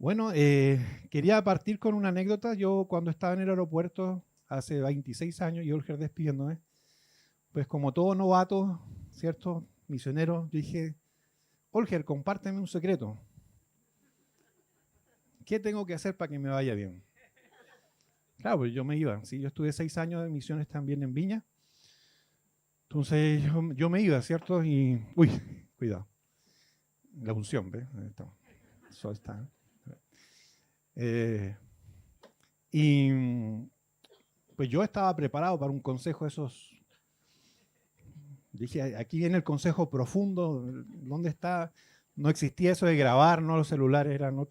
Bueno, quería partir con una anécdota. Yo cuando estaba en el aeropuerto hace 26 años y Olger despidiéndome, pues como todo novato, ¿cierto? Misionero, yo dije, Olger, compárteme un secreto. ¿Qué tengo que hacer para que me vaya bien? Claro, pues yo me iba, ¿sí? Yo estuve 6 años de misiones también en Viña. Entonces yo me iba, ¿cierto? Y, uy, cuidado, la unción, ¿ves? Ahí está. Eso está. Eh, y pues yo estaba preparado para un consejo de esos. Dije, aquí viene el consejo profundo, ¿dónde está? No existía eso de grabar, ¿no? Los celulares eran de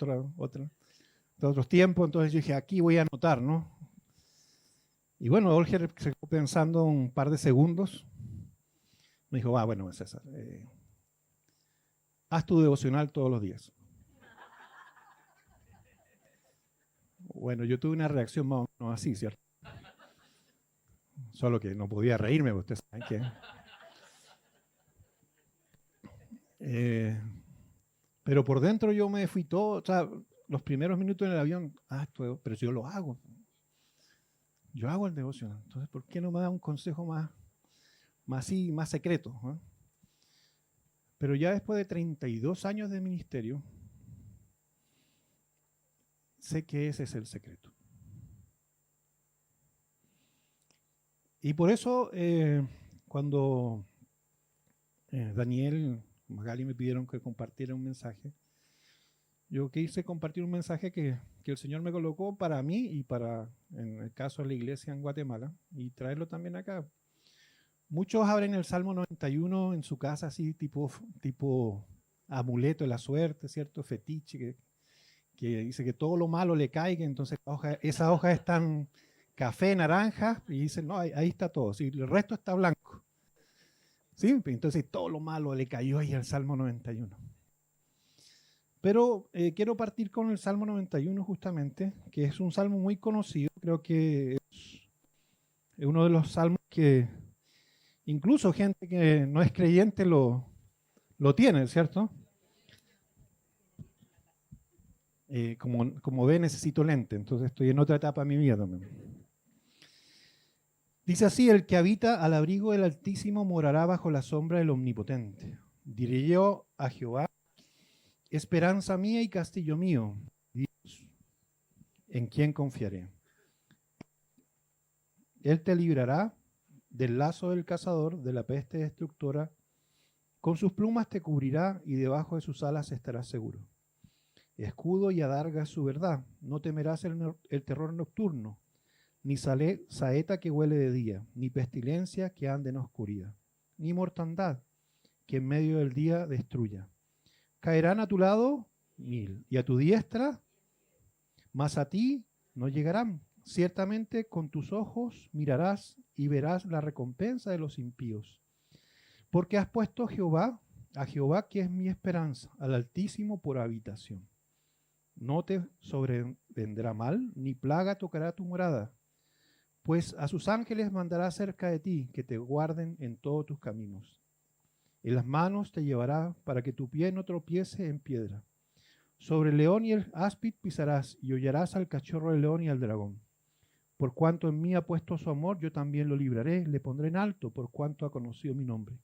otros tiempos, entonces yo dije, aquí voy a anotar, ¿no? Y bueno, Olger se quedó pensando un par de segundos. Me dijo, bueno, César, haz tu devocional todos los días. Bueno, yo tuve una reacción más o menos así, ¿cierto? Solo que no podía reírme, ustedes saben que... Eh, pero por dentro yo me fui todo, o sea, los primeros minutos en el avión, pero si yo lo hago, yo hago el devocional. Entonces, ¿por qué no me da un consejo más secreto? ¿Eh? Pero ya después de 32 años de ministerio, sé que ese es el secreto. Y por eso, cuando Daniel, Magali me pidieron que compartiera un mensaje, yo quise compartir un mensaje que el Señor me colocó para mí y para, en el caso de la iglesia en Guatemala, y traerlo también acá. Muchos abren el Salmo 91 en su casa, así tipo amuleto de la suerte, ¿cierto? Fetiche, que dice que todo lo malo le caiga, entonces esas hojas están café, naranja, y dicen, no, ahí está todo, sí, el resto está blanco. ¿Sí? Entonces todo lo malo le cayó ahí al Salmo 91. Pero quiero partir con el Salmo 91 justamente, que es un salmo muy conocido, creo que es uno de los salmos que incluso gente que no es creyente lo tiene, ¿cierto? Como ve, necesito lente, entonces estoy en otra etapa de mi vida también. Dice así, el que habita al abrigo del Altísimo morará bajo la sombra del Omnipotente. Diré yo a Jehová, esperanza mía y castillo mío, Dios, en quien confiaré. Él te librará del lazo del cazador, de la peste destructora. Con sus plumas te cubrirá y debajo de sus alas estarás seguro. Escudo y adarga es su verdad. No temerás el terror nocturno, ni saeta que huele de día, ni pestilencia que ande en oscuridad, ni mortandad que en medio del día destruya. Caerán a tu lado 1000 y a tu diestra, mas a ti no llegarán. Ciertamente con tus ojos mirarás y verás la recompensa de los impíos. Porque has puesto a Jehová que es mi esperanza, al Altísimo por habitación. No te sobrevendrá mal, ni plaga tocará tu morada, pues a sus ángeles mandará cerca de ti, que te guarden en todos tus caminos. En las manos te llevará para que tu pie no tropiece en piedra. Sobre el león y el áspid pisarás, y hollarás al cachorro del león y al dragón. Por cuanto en mí ha puesto su amor, yo también lo libraré, le pondré en alto, por cuanto ha conocido mi nombre.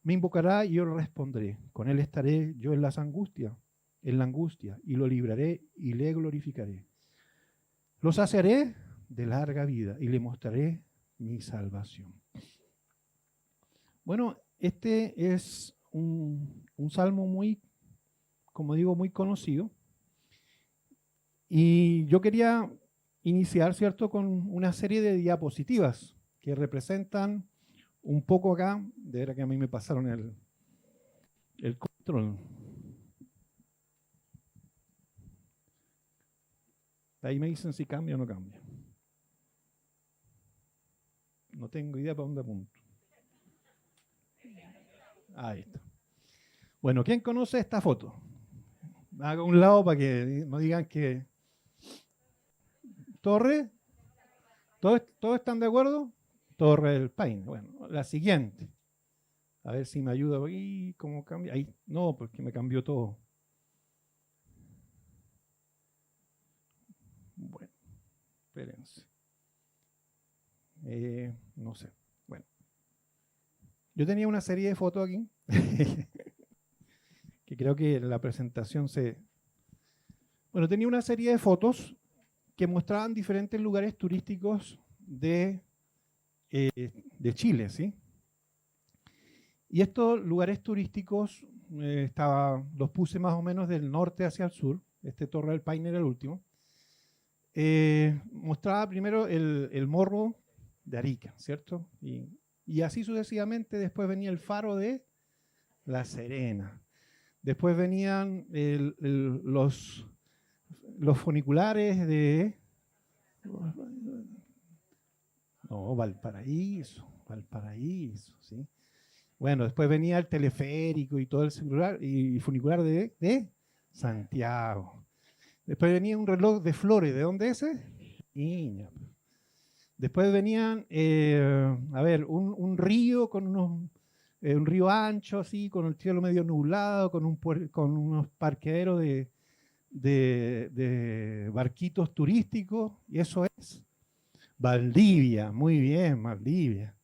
Me invocará y yo le responderé. Con él estaré yo en la angustia, y lo libraré y le glorificaré. Lo saciaré de larga vida y le mostraré mi salvación. Bueno, este es un salmo muy, como digo, muy conocido. Y yo quería iniciar, ¿cierto?, con una serie de diapositivas que representan un poco acá, de ver que a mí me pasaron el control. Ahí me dicen si cambia o no cambia. No tengo idea para dónde apunto. Ahí está. Bueno, ¿quién conoce esta foto? Haga un lado para que no digan que... Torre, ¿todos están de acuerdo? Torre del Paine. Bueno, la siguiente. A ver si me ayuda. ¿Cómo cambia? Ahí, no, porque me cambió todo. espérense. No sé. Bueno. Yo tenía una serie de fotos aquí, que creo que en la presentación se... Bueno, tenía una serie de fotos que mostraban diferentes lugares turísticos de Chile, ¿sí? Y estos lugares turísticos los puse más o menos del norte hacia el sur. Este Torre del Paine era el último. Mostraba primero el morro de Arica, ¿cierto? Y así sucesivamente. Después venía el faro de La Serena. Después venían los funiculares de... No, Valparaíso, ¿sí? Bueno, después venía el teleférico y todo el funicular de Santiago. Después venía un reloj de flores. ¿De dónde es ese? Niña. Después venían, un río con un río ancho, así, con el cielo medio nublado, con unos parqueaderos de barquitos turísticos. Y eso es Valdivia. Muy bien, Valdivia.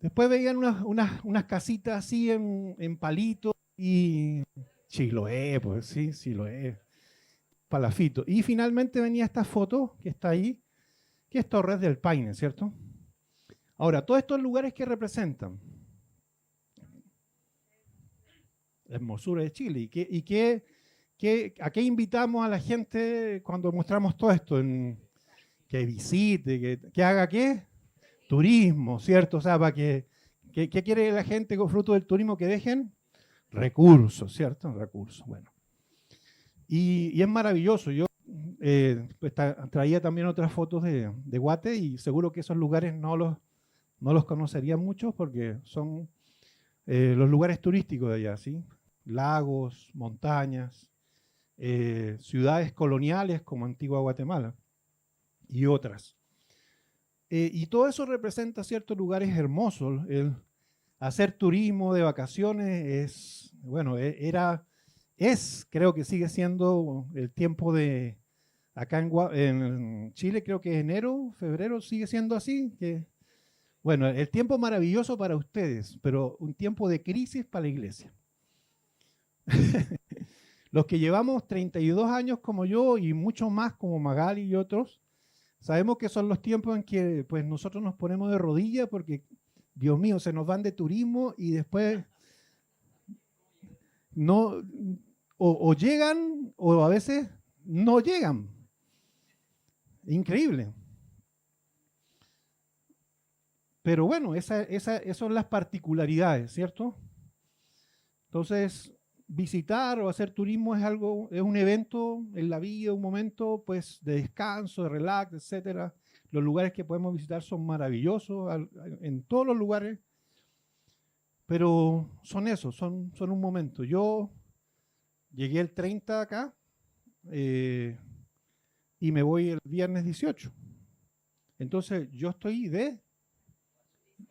Después veían unas casitas así en palitos y Chiloé, pues sí, Chiloé, Palafito. Y finalmente venía esta foto que está ahí, que es Torres del Paine, ¿cierto? Ahora, todos estos lugares que representan la hermosura de Chile, ¿a qué invitamos a la gente cuando mostramos todo esto? Que visite, que haga qué? Turismo, ¿cierto? O sea, ¿qué quiere la gente con fruto del turismo? Que dejen recursos, ¿cierto? Recursos, bueno. Y es maravilloso. Yo pues, traía también otras fotos de Guate y seguro que esos lugares no los conocerían muchos porque son los lugares turísticos de allá, ¿sí? Lagos, montañas, ciudades coloniales como Antigua Guatemala y otras. Y todo eso representa ciertos lugares hermosos. El hacer turismo de vacaciones creo que sigue siendo el tiempo de, acá en Chile creo que enero, febrero sigue siendo así. Bueno, el tiempo maravilloso para ustedes, pero un tiempo de crisis para la iglesia. Los que llevamos 32 años como yo y mucho más como Magali y otros, sabemos que son los tiempos en que pues, nosotros nos ponemos de rodillas porque, Dios mío, se nos van de turismo y después no, o llegan o a veces no llegan. Increíble. Pero bueno, esas son las particularidades, ¿cierto? Entonces, visitar o hacer turismo es un evento en la vida, un momento pues de descanso, de relax, etcétera. Los lugares que podemos visitar son maravillosos en todos los lugares, pero son un momento. Yo llegué el 30 acá y me voy el viernes 18. Entonces yo estoy de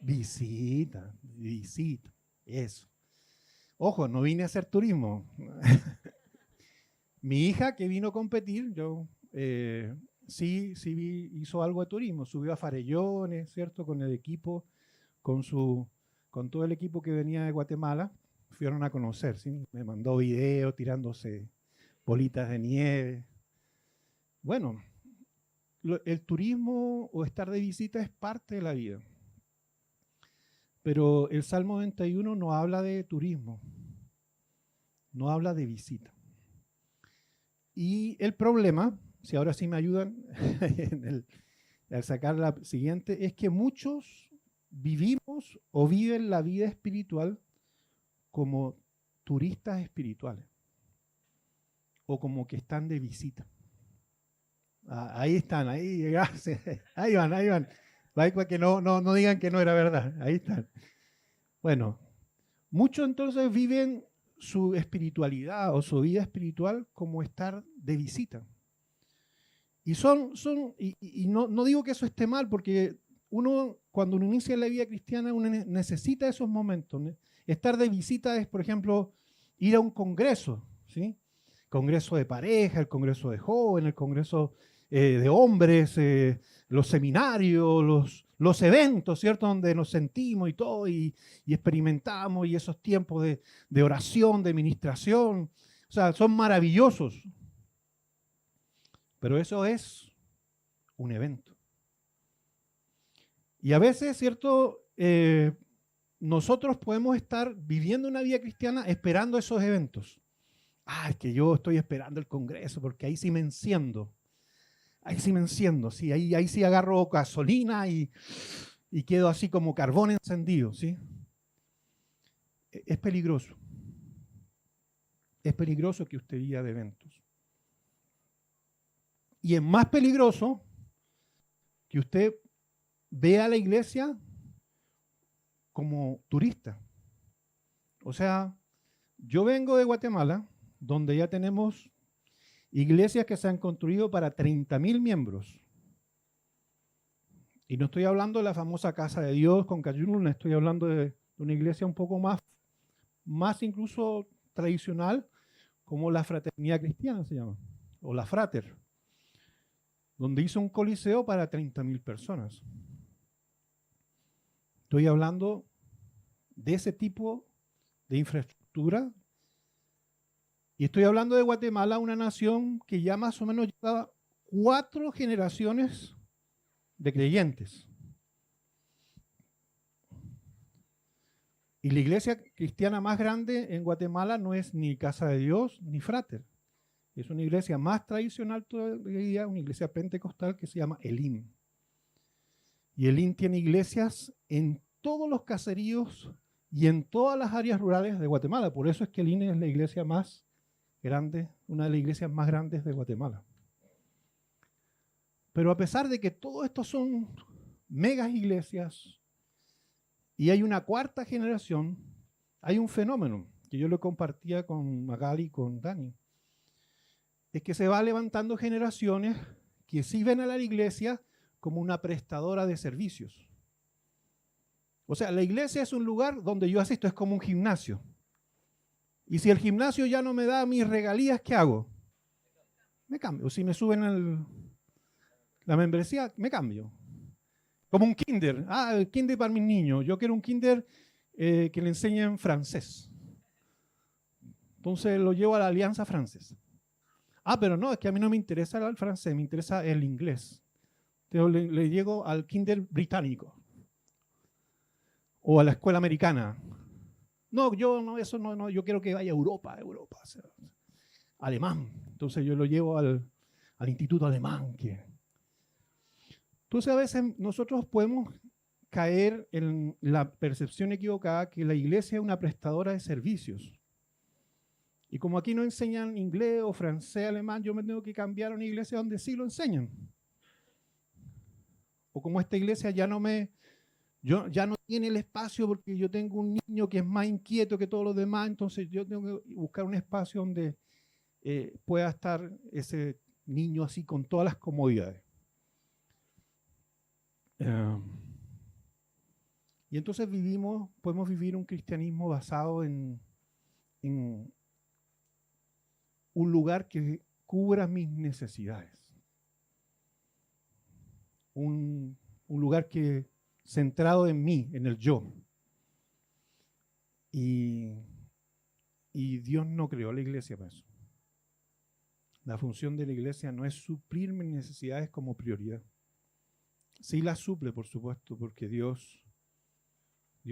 visita, eso. Ojo, no vine a hacer turismo. Mi hija que vino a competir, sí hizo algo de turismo, subió a Farellones, ¿cierto? Con el equipo, con todo el equipo que venía de Guatemala, fueron a conocer, ¿sí? Me mandó videos tirándose bolitas de nieve. Bueno, el turismo o estar de visita es parte de la vida. Pero el Salmo 91 no habla de turismo, no habla de visita. Y el problema, si ahora sí me ayudan al sacar la siguiente, es que muchos vivimos o viven la vida espiritual como turistas espirituales o como que están de visita. Ahí están, ahí van. Para que no digan que no era verdad, ahí están. Bueno, muchos entonces viven su espiritualidad o su vida espiritual como estar de visita. Y no digo que eso esté mal, porque cuando uno inicia la vida cristiana, uno necesita esos momentos. Estar de visita es, por ejemplo, ir a un congreso, ¿sí? Congreso de pareja, el congreso de jóvenes, el congreso de hombres, los seminarios, los eventos, ¿cierto? Donde nos sentimos y todo, y experimentamos, y esos tiempos de oración, de ministración, o sea, son maravillosos. Pero eso es un evento. Y a veces, ¿cierto? Nosotros podemos estar viviendo una vida cristiana esperando esos eventos. Ah, es que yo estoy esperando el Congreso porque ahí sí me enciendo. Ahí sí me enciendo, sí, ahí sí agarro gasolina y quedo así como carbón encendido, ¿sí? Es peligroso. Es peligroso que usted viva de eventos. Y es más peligroso que usted vea la iglesia como turista. O sea, yo vengo de Guatemala, donde ya tenemos iglesias que se han construido para 30.000 miembros. Y no estoy hablando de la famosa Casa de Dios con Cayununa, estoy hablando de una iglesia un poco más incluso tradicional, como la Fraternidad Cristiana se llama, o la Frater, donde hizo un coliseo para 30.000 personas. Estoy hablando de ese tipo de infraestructura. Y estoy hablando de Guatemala, una nación que ya más o menos lleva 4 generaciones de creyentes. Y la iglesia cristiana más grande en Guatemala no es ni Casa de Dios ni Frater. Es una iglesia más tradicional todavía, una iglesia pentecostal que se llama Elim. Y Elim tiene iglesias en todos los caseríos y en todas las áreas rurales de Guatemala. Por eso es que Elim es la iglesia más grande, una de las iglesias más grandes de Guatemala. Pero a pesar de que todo esto son megas iglesias y hay una 4ª generación, hay un fenómeno que yo lo compartía con Magali y con Dani. Es que se va levantando generaciones que sí ven a la iglesia como una prestadora de servicios. O sea, la iglesia es un lugar donde yo asisto, es como un gimnasio. Y si el gimnasio ya no me da mis regalías, ¿qué hago? Me cambio. Si me suben la membresía, me cambio. Como un kinder. Ah, el kinder para mis niños. Yo quiero un kinder que le enseñen francés. Entonces lo llevo a la Alianza Francesa. Ah, pero no, es que a mí no me interesa el francés, me interesa el inglés. Entonces le llego al kinder británico. O a la escuela americana. No, eso no, yo quiero que vaya a Europa, o sea, alemán. Entonces yo lo llevo al instituto alemán. Entonces a veces nosotros podemos caer en la percepción equivocada que la iglesia es una prestadora de servicios. Y como aquí no enseñan inglés o francés, alemán, yo me tengo que cambiar a una iglesia donde sí lo enseñan. O como esta iglesia ya no tiene el espacio porque yo tengo un niño que es más inquieto que todos los demás, entonces yo tengo que buscar un espacio donde pueda estar ese niño así con todas las comodidades. Y entonces podemos vivir un cristianismo basado en un lugar que cubra mis necesidades. Un lugar centrado en mí, en el yo. Y Dios no creó la iglesia para eso. La función de la iglesia no es suplir mis necesidades como prioridad. Sí las suple, por supuesto, porque Dios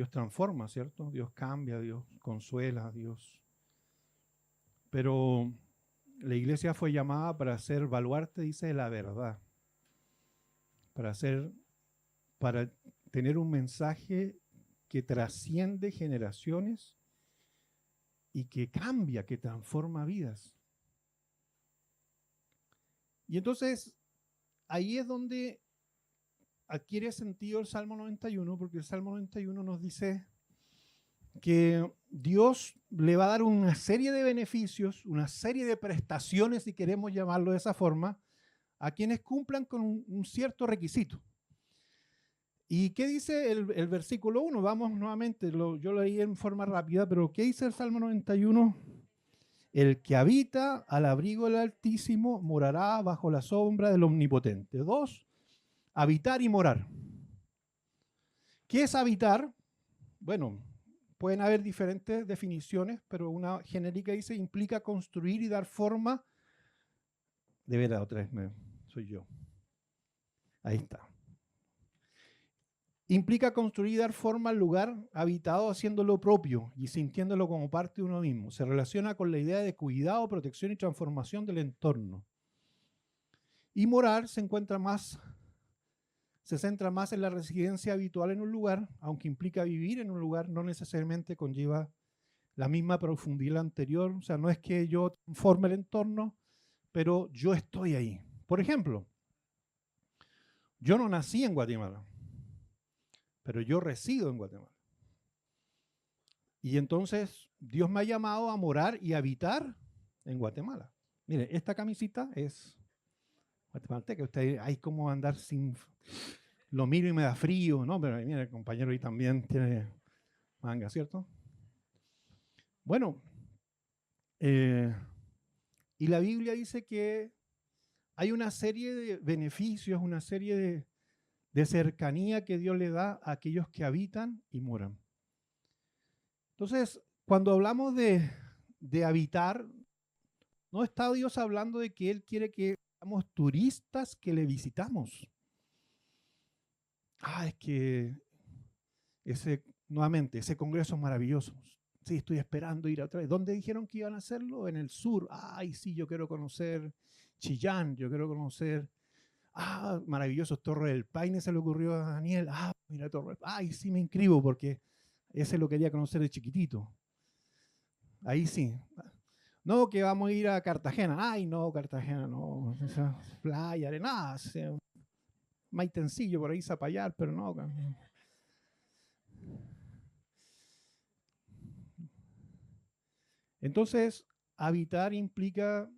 transforma, ¿cierto? Dios cambia, Dios consuela, Dios. Pero la iglesia fue llamada para ser baluarte, dice, de la verdad. Para tener un mensaje que trasciende generaciones y que cambia, que transforma vidas. Y entonces, ahí es donde adquiere sentido el Salmo 91, porque el Salmo 91 nos dice que Dios le va a dar una serie de beneficios, una serie de prestaciones, si queremos llamarlo de esa forma, a quienes cumplan con un cierto requisito. ¿Y qué dice el versículo 1? Vamos nuevamente, yo lo leí en forma rápida, pero ¿qué dice el Salmo 91? El que habita al abrigo del Altísimo morará bajo la sombra del Omnipotente. 2, habitar y morar. ¿Qué es habitar? Bueno, pueden haber diferentes definiciones, pero una genérica dice implica construir y dar forma. De veras, otra vez soy yo. Ahí está. Implica construir y dar forma al lugar habitado haciéndolo propio y sintiéndolo como parte de uno mismo. Se relaciona con la idea de cuidado, protección y transformación del entorno. Y morar se centra más en la residencia habitual en un lugar, aunque implica vivir en un lugar, no necesariamente conlleva la misma profundidad anterior. O sea, no es que yo transforme el entorno, pero yo estoy ahí. Por ejemplo, yo no nací en Guatemala, pero yo resido en Guatemala. Y entonces Dios me ha llamado a morar y habitar en Guatemala. Mire, esta camisita es guatemalteca. Usted, hay como andar sin... Lo miro y me da frío, ¿no? Pero mira, el compañero ahí también tiene manga, ¿cierto? Bueno, y la Biblia dice que hay una serie de beneficios, una serie de cercanía que Dios le da a aquellos que habitan y moran. Entonces, cuando hablamos de habitar, no está Dios hablando de que Él quiere que seamos turistas que le visitamos. Es que nuevamente, ese congreso es maravilloso. Sí, estoy esperando ir a otra vez. ¿Dónde dijeron que iban a hacerlo? En el sur. Ay, sí, yo quiero conocer Chillán, yo quiero conocer... maravilloso, Torre del Paine se le ocurrió a Daniel. Mira, Torre del Paine. Ay, sí, me inscribo porque ese lo quería conocer de chiquitito. Ahí sí. No, que vamos a ir a Cartagena. Ay, no, Cartagena, no. O sea, playa, arena, Maitencillo, por ahí Zapallar, pero no. Entonces, habitar implica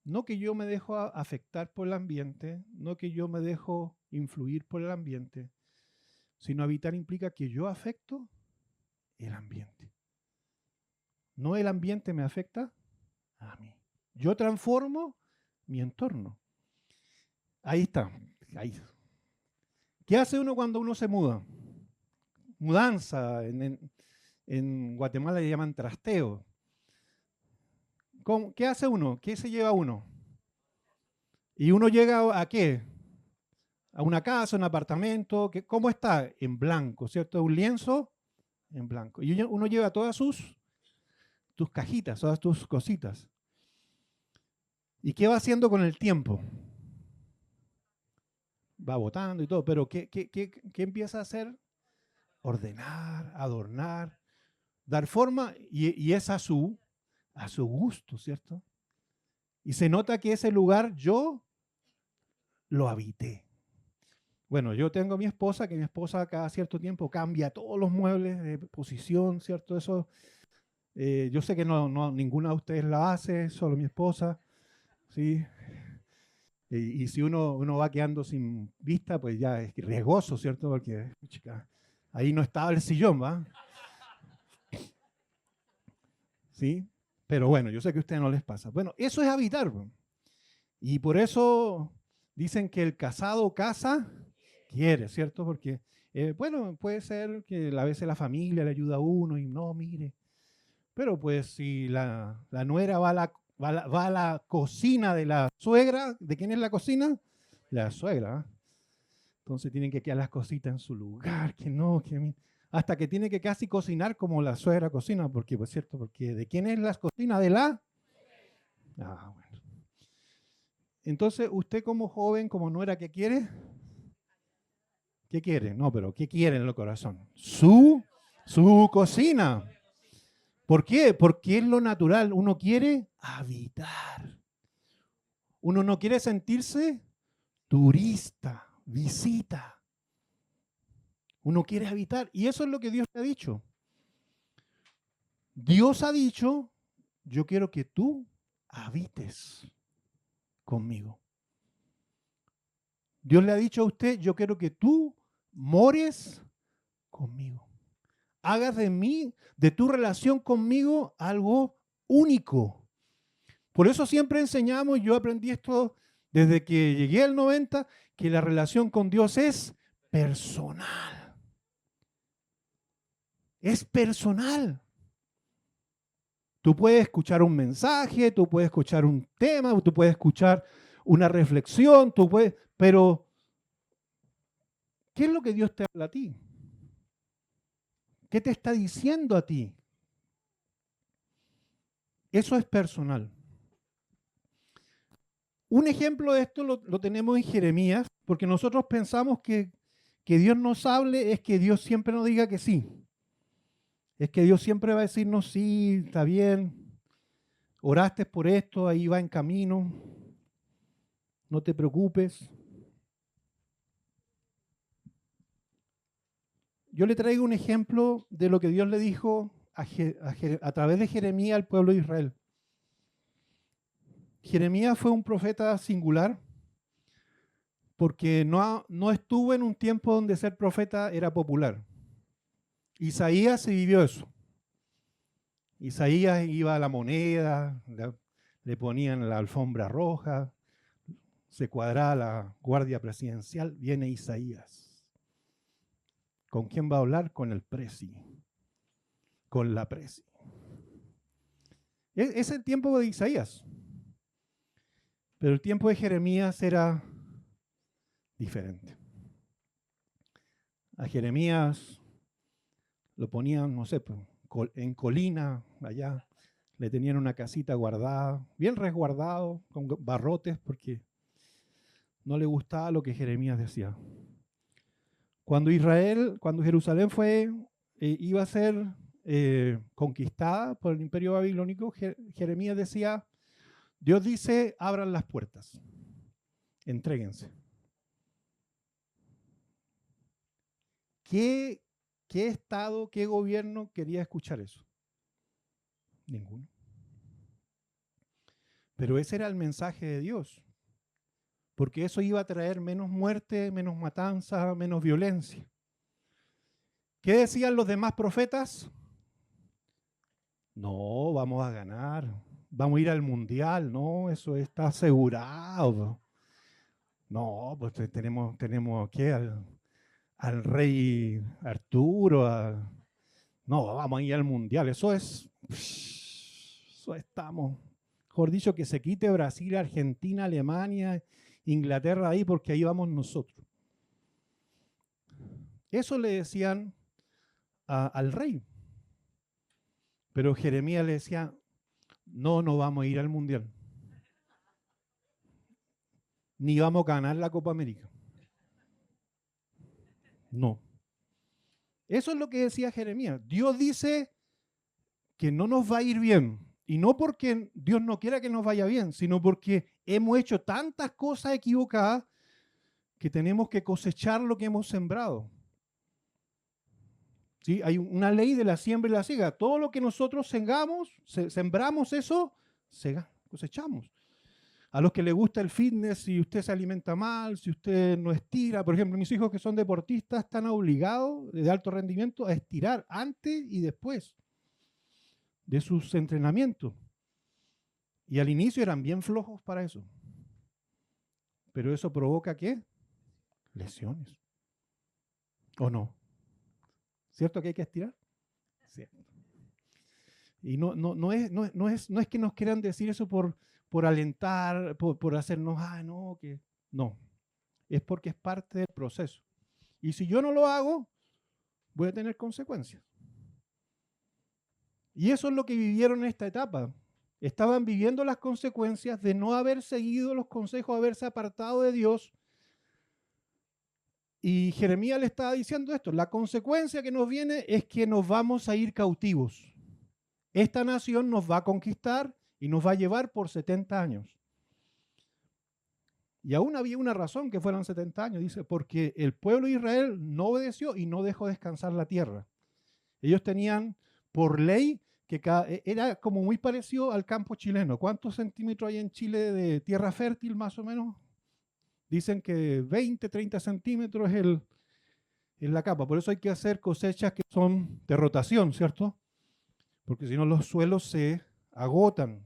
no que yo me dejo afectar por el ambiente, no que yo me dejo influir por el ambiente, sino habitar implica que yo afecto el ambiente. No el ambiente me afecta a mí. Yo transformo mi entorno. Ahí está. Ahí. ¿Qué hace uno cuando uno se muda? Mudanza. En Guatemala le llaman trasteo. ¿Qué hace uno? ¿Qué se lleva uno? ¿Y uno llega a qué? A una casa, un apartamento. ¿Cómo está? En blanco, ¿cierto? Un lienzo en blanco. Y uno lleva todas tus cajitas, todas tus cositas. ¿Y qué va haciendo con el tiempo? Va botando y todo, pero ¿qué empieza a hacer? Ordenar, adornar, dar forma, y es a su gusto, ¿cierto? Y se nota que ese lugar yo lo habité. Bueno, yo tengo a mi esposa, que mi esposa cada cierto tiempo cambia todos los muebles de posición, ¿cierto? Eso, yo sé que no ninguna de ustedes la hace, solo mi esposa, ¿sí? Y si uno va quedando sin vista, pues ya es riesgoso, ¿cierto? Porque, chica, ahí no estaba el sillón, ¿va? ¿Sí? Pero bueno, yo sé que a ustedes no les pasa. Bueno, eso es habitar. Y por eso dicen que el casado casa quiere, ¿cierto? Porque, bueno, puede ser que a veces la familia le ayuda a uno y no, mire. Pero pues si la nuera va a la cocina de la suegra, ¿de quién es la cocina? La suegra. Entonces tienen que quedar las cositas en su lugar, que no, hasta que tiene que casi cocinar como la suegra cocina, porque, pues cierto, porque ¿de quién es la cocina? De la... bueno. Entonces, usted como joven, como nuera, ¿qué quiere? ¿Qué quiere? No, pero ¿qué quiere en el corazón? Su cocina. ¿Por qué? Porque es lo natural. Uno quiere habitar. Uno no quiere sentirse turista, visita. Uno quiere habitar. Y eso es lo que Dios te ha dicho. Dios ha dicho, yo quiero que tú habites conmigo. Dios le ha dicho a usted, yo quiero que tú mores conmigo. Hagas de mí, de tu relación conmigo, algo único, Por eso siempre enseñamos, yo aprendí esto desde que llegué al 90, que la relación con Dios es personal. Es personal. Tú puedes escuchar un mensaje, tú puedes escuchar un tema, tú puedes escuchar una reflexión, pero ¿qué es lo que Dios te habla a ti? ¿Qué te está diciendo a ti? Eso es personal. Un ejemplo de esto lo tenemos en Jeremías, porque nosotros pensamos que Dios nos hable es que Dios siempre nos diga que sí. Es que Dios siempre va a decirnos sí, está bien, oraste por esto, ahí va en camino, no te preocupes. Yo le traigo un ejemplo de lo que Dios le dijo a través de Jeremías al pueblo de Israel. Jeremías fue un profeta singular porque no estuvo en un tiempo donde ser profeta era popular. Isaías se vivió eso. Isaías iba a la moneda, le ponían la alfombra roja, se cuadraba la guardia presidencial, viene Isaías. ¿Con quién va a hablar? Con el presi, con la presi. Es el tiempo de Isaías. Pero el tiempo de Jeremías era diferente. A Jeremías lo ponían, no sé, en colina, allá. Le tenían una casita guardada, bien resguardado, con barrotes, porque no le gustaba lo que Jeremías decía. Cuando Jerusalén iba a ser conquistada por el imperio babilónico, Jeremías decía, Dios dice, abran las puertas, entréguense. ¿Qué estado, qué gobierno quería escuchar eso? Ninguno. Pero ese era el mensaje de Dios, porque eso iba a traer menos muerte, menos matanza, menos violencia. ¿Qué decían los demás profetas? No, vamos a ganar, vamos a ir al mundial, no, eso está asegurado. No, pues tenemos ¿qué? Al rey Arturo, no, vamos a ir al mundial, eso estamos, mejor dicho, que se quite Brasil, Argentina, Alemania, Inglaterra ahí, porque ahí vamos nosotros. Eso le decían al rey. Pero Jeremías le decía, no vamos a ir al mundial. Ni vamos a ganar la Copa América. No. Eso es lo que decía Jeremías. Dios dice que no nos va a ir bien. Y no porque Dios no quiera que nos vaya bien, sino porque hemos hecho tantas cosas equivocadas que tenemos que cosechar lo que hemos sembrado. ¿Sí? Hay una ley de la siembra y la siega. Todo lo que nosotros sembramos eso, cosechamos. A los que les gusta el fitness, si usted se alimenta mal, si usted no estira, por ejemplo, mis hijos que son deportistas están obligados de alto rendimiento a estirar antes y después de sus entrenamientos. Y al inicio eran bien flojos para eso. Pero eso provoca ¿qué? Lesiones. ¿O no? ¿Cierto que hay que estirar? Cierto. Y no es que nos quieran decir eso por alentar, por hacernos, no. Es porque es parte del proceso. Y si yo no lo hago, voy a tener consecuencias. Y eso es lo que vivieron en esta etapa. Estaban viviendo las consecuencias de no haber seguido los consejos, haberse apartado de Dios. Y Jeremías le estaba diciendo esto, la consecuencia que nos viene es que nos vamos a ir cautivos. Esta nación nos va a conquistar y nos va a llevar por 70 años. Y aún había una razón que fueran 70 años, dice, porque el pueblo de Israel no obedeció y no dejó descansar la tierra. Ellos tenían por ley que era como muy parecido al campo chileno. ¿Cuántos centímetros hay en Chile de tierra fértil más o menos? Dicen que 20, 30 centímetros es la capa. Por eso hay que hacer cosechas que son de rotación, ¿cierto? Porque si no los suelos se agotan.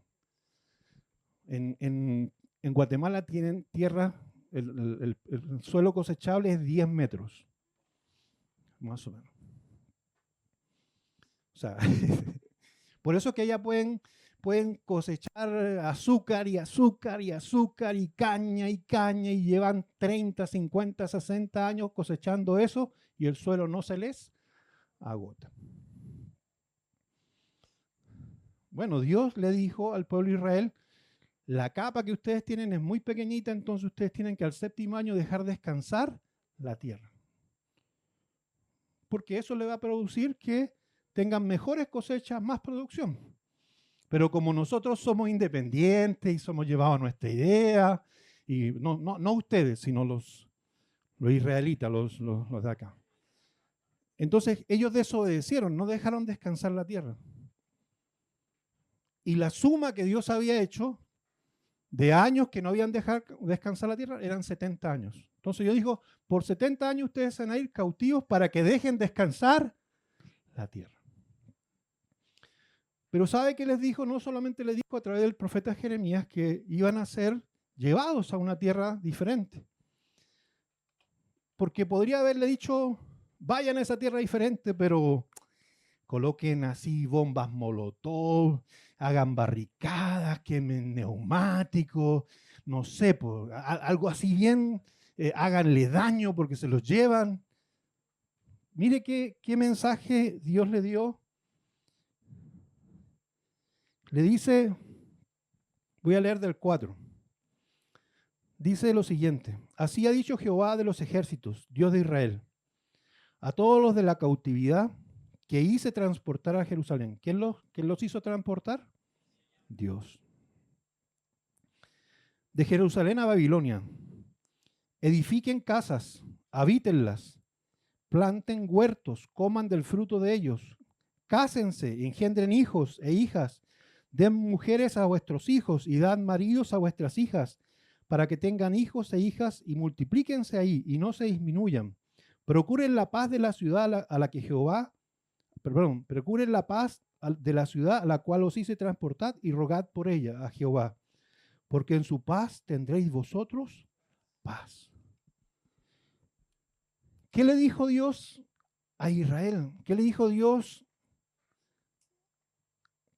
En Guatemala tienen tierra, el suelo cosechable es 10 metros, más o menos. O sea, por eso que allá pueden cosechar azúcar y azúcar y azúcar y caña y llevan 30, 50, 60 años cosechando eso y el suelo no se les agota. Bueno, Dios le dijo al pueblo de Israel, la capa que ustedes tienen es muy pequeñita, entonces ustedes tienen que al séptimo año dejar descansar la tierra. Porque eso le va a producir que tengan mejores cosechas, más producción. Pero como nosotros somos independientes y somos llevados a nuestra idea, y no ustedes, sino los israelitas, los de acá. Entonces ellos desobedecieron, no dejaron descansar la tierra. Y la suma que Dios había hecho de años que no habían dejado descansar la tierra eran 70 años. Entonces yo digo, por 70 años ustedes van a ir cautivos para que dejen descansar la tierra. Pero ¿sabe qué les dijo? No solamente les dijo a través del profeta Jeremías que iban a ser llevados a una tierra diferente. Porque podría haberle dicho, vayan a esa tierra diferente, pero coloquen así bombas molotov, hagan barricadas, quemen neumáticos, no sé, pues, algo así bien, háganle daño porque se los llevan. Mire qué mensaje Dios le dio. Le dice, voy a leer del 4. Dice lo siguiente, así ha dicho Jehová de los ejércitos, Dios de Israel, a todos los de la cautividad que hice transportar a Jerusalén. ¿Quién los hizo transportar? Dios. De Jerusalén a Babilonia. Edifiquen casas, habítenlas, planten huertos, coman del fruto de ellos, cásense, engendren hijos e hijas, den mujeres a vuestros hijos y dan maridos a vuestras hijas, para que tengan hijos e hijas y multiplíquense ahí y no se disminuyan. Procuren la paz de la ciudad a la que Jehová, procuren la paz de la ciudad a la cual os hice transportar y rogad por ella a Jehová, porque en su paz tendréis vosotros paz. ¿Qué le dijo Dios a Israel? ¿Qué le dijo Dios?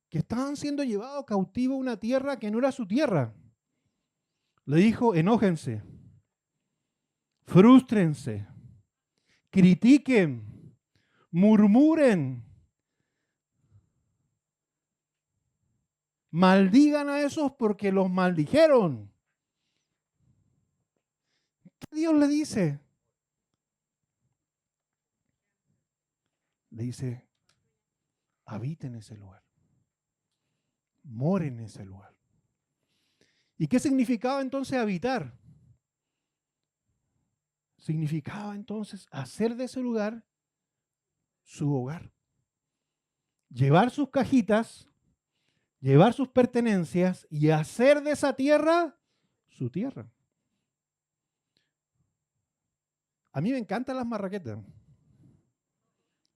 Que estaban siendo llevados cautivos a una tierra que no era su tierra. Le dijo, enójense, frústrense, critiquen, murmuren, maldigan a esos porque los maldijeron. ¿Qué Dios le dice? Le dice, habiten en ese lugar, moren en ese lugar. ¿Y qué significaba entonces habitar? Significaba entonces hacer de ese lugar su hogar. Llevar sus cajitas, llevar sus pertenencias y hacer de esa tierra su tierra. A mí me encantan las marraquetas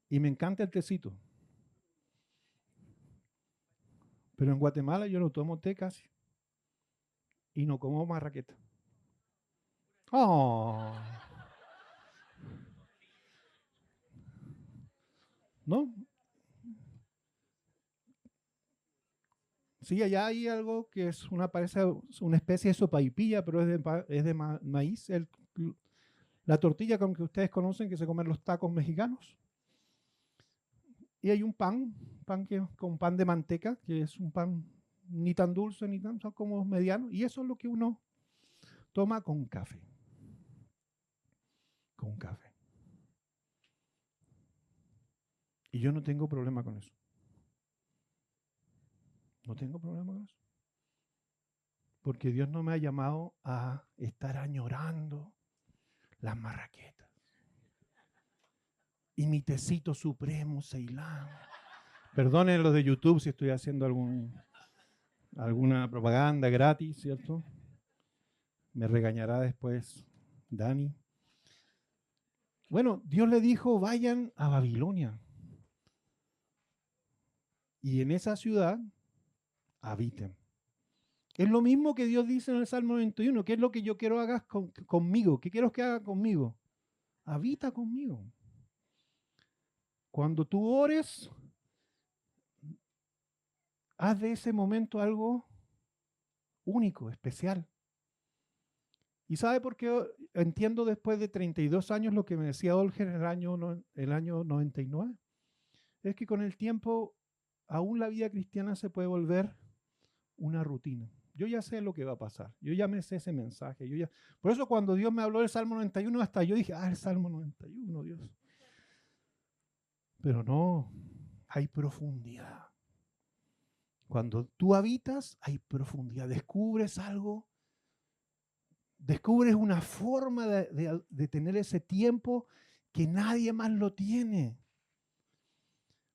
y me encanta el tecito. Pero en Guatemala yo no tomo té casi y no como marraqueta. Oh. ¿No? Sí, allá hay algo que es parece una especie de sopaipilla, pero es de maíz. La tortilla con que ustedes conocen que se comen los tacos mexicanos. Y hay un pan con pan de manteca, que es un pan ni tan dulce ni tan, son como medianos. Y eso es lo que uno toma con café. Con café. Y yo no tengo problema con eso. No tengo problema con eso. Porque Dios no me ha llamado a estar añorando las marraquetas. Y mi tecito supremo, Ceilán. Perdonen los de YouTube si estoy haciendo alguna propaganda gratis, ¿cierto? Me regañará después Dani. Bueno, Dios le dijo, vayan a Babilonia. Y en esa ciudad habiten. Es lo mismo que Dios dice en el Salmo 91. ¿Qué es lo que yo quiero que hagas conmigo? ¿Qué quiero que hagas conmigo? Habita conmigo. Cuando tú ores, haz de ese momento algo único, especial. ¿Y sabe por qué entiendo después de 32 años lo que me decía Olger en el año 99? Es que con el tiempo aún la vida cristiana se puede volver una rutina. Yo ya sé lo que va a pasar. Yo ya me sé ese mensaje. Por eso cuando Dios me habló del Salmo 91, hasta yo dije, el Salmo 91, Dios. Pero no, hay profundidad. Cuando tú habitas, hay profundidad. Descubres algo. Descubres una forma de tener ese tiempo que nadie más lo tiene.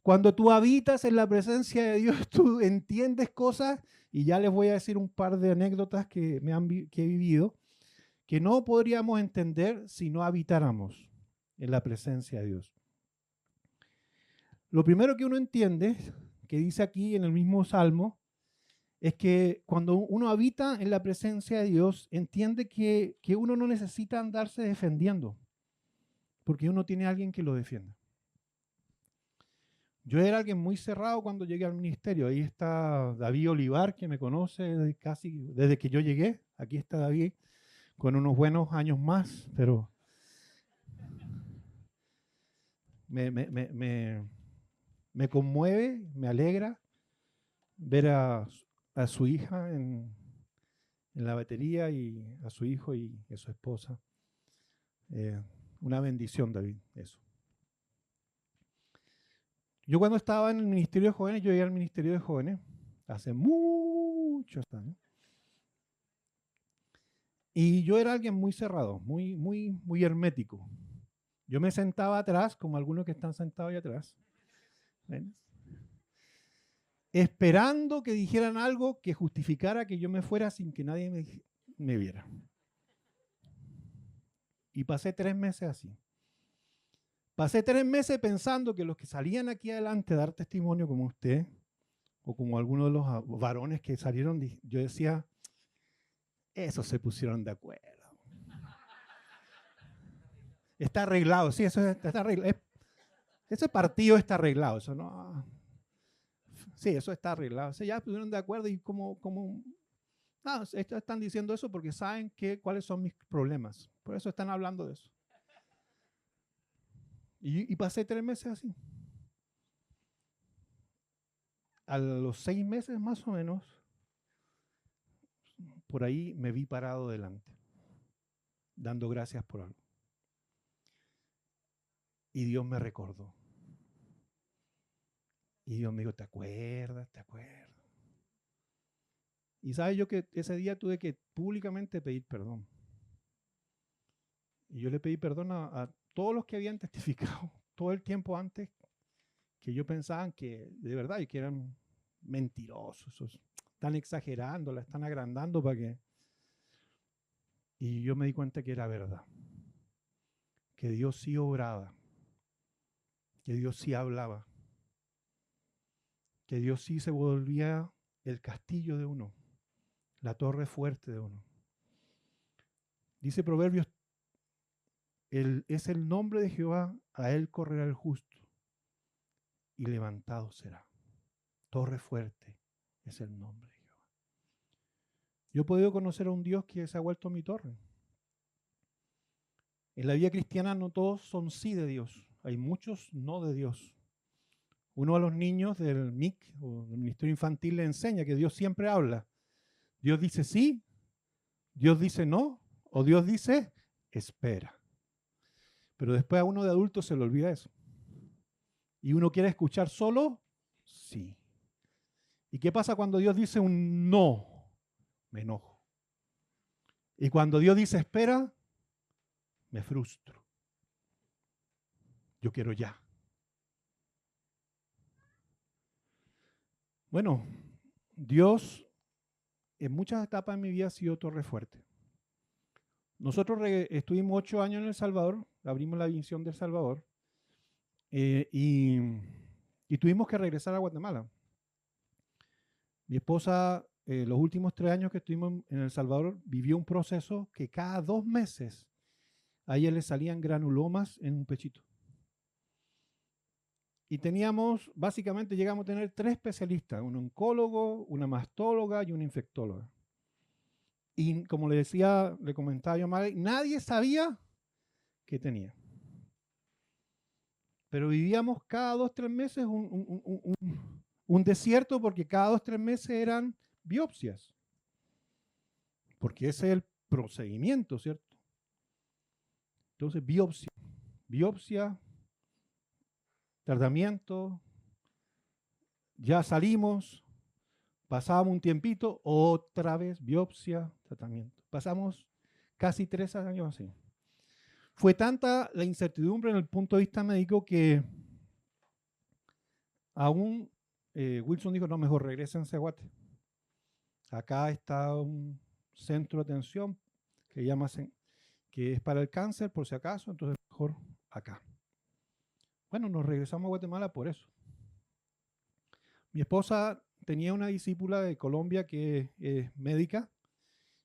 Cuando tú habitas en la presencia de Dios, tú entiendes cosas, y ya les voy a decir un par de anécdotas que he vivido, que no podríamos entender si no habitáramos en la presencia de Dios. Lo primero que uno entiende, que dice aquí en el mismo Salmo, es que cuando uno habita en la presencia de Dios, entiende que uno no necesita andarse defendiendo, porque uno tiene a alguien que lo defienda. Yo era alguien muy cerrado cuando llegué al ministerio. Ahí está David Olivar, que me conoce casi desde que yo llegué. Aquí está David, con unos buenos años más, pero me conmueve, me alegra ver a su hija en la batería y a su hijo y a su esposa. Una bendición, David, eso. Yo cuando estaba en el Ministerio de Jóvenes, yo llegué al Ministerio de Jóvenes hace muchos años. Y yo era alguien muy cerrado, muy hermético. Yo me sentaba atrás, como algunos que están sentados ahí atrás, ¿ven? Esperando que dijeran algo que justificara que yo me fuera sin que nadie me viera. Y pasé 3 meses así. Pasé 3 meses pensando que los que salían aquí adelante a dar testimonio como usted, o como algunos de los varones que salieron, yo decía, esos se pusieron de acuerdo. Está arreglado, sí, eso está arreglado. Ese partido está arreglado, eso no. Sí, eso está arreglado. O sea, ya estuvieron de acuerdo y no, están diciendo eso porque saben cuáles son mis problemas. Por eso están hablando de eso. Y pasé 3 meses así. A los 6 meses más o menos, por ahí me vi parado delante, dando gracias por algo. Y Dios me recordó. Y Dios me dijo, ¿te acuerdas? ¿Te acuerdas? Y sabes yo que ese día tuve que públicamente pedir perdón. Y yo le pedí perdón a todos los que habían testificado todo el tiempo antes, que yo pensaban que de verdad y que eran mentirosos, están exagerando, la están agrandando para que... Y yo me di cuenta que era verdad, que Dios sí obraba, que Dios sí hablaba, que Dios sí se volvía el castillo de uno, la torre fuerte de uno. Dice Proverbios, es el nombre de Jehová, a él correrá el justo y levantado será. Torre fuerte es el nombre de Jehová. Yo he podido conocer a un Dios que se ha vuelto mi torre. En la vida cristiana no todos son sí de Dios, hay muchos no de Dios. Uno a los niños del MIC o del Ministerio Infantil le enseña que Dios siempre habla. Dios dice sí, Dios dice no, o Dios dice espera. Pero después a uno de adulto se le olvida eso. Y uno quiere escuchar solo sí. ¿Y qué pasa cuando Dios dice un no? Me enojo. Y cuando Dios dice espera, me frustro. Yo quiero ya. Bueno, Dios en muchas etapas de mi vida ha sido torre fuerte. Nosotros estuvimos 8 años en El Salvador, abrimos la visión de El Salvador, y tuvimos que regresar a Guatemala. Mi esposa los últimos 3 años que estuvimos en El Salvador, vivió un proceso que cada 2 meses a ella le salían granulomas en un pechito. Y básicamente llegamos a tener 3 especialistas, un oncólogo, una mastóloga y una infectóloga. Y como le comentaba yo a Magali, nadie sabía qué tenía. Pero vivíamos cada 2, 3 meses un desierto, porque cada 2, 3 meses eran biopsias. Porque ese es el procedimiento, ¿cierto? Entonces, biopsia, tratamiento, ya salimos, pasábamos un tiempito, otra vez biopsia, tratamiento. Pasamos casi 3 años así. Fue tanta la incertidumbre en el punto de vista médico que aún Wilson dijo, no, mejor regrésense a Guate. Acá está un centro de atención que es para el cáncer, por si acaso, entonces mejor acá. Bueno, nos regresamos a Guatemala por eso. Mi esposa tenía una discípula de Colombia que es médica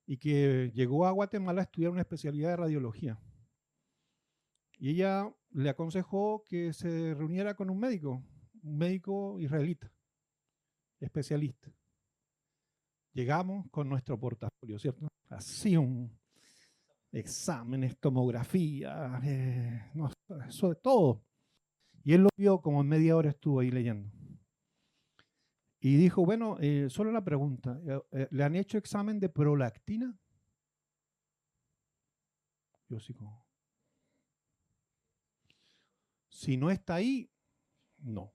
y que llegó a Guatemala a estudiar una especialidad de radiología. Y ella le aconsejó que se reuniera con un médico israelita, especialista. Llegamos con nuestro portafolio, ¿cierto? Así exámenes, tomografía, eso de todo. Y él lo vio, como en media hora estuvo ahí leyendo. Y dijo, bueno, solo una pregunta, ¿le han hecho examen de prolactina? Yo sí como, si no está ahí, no.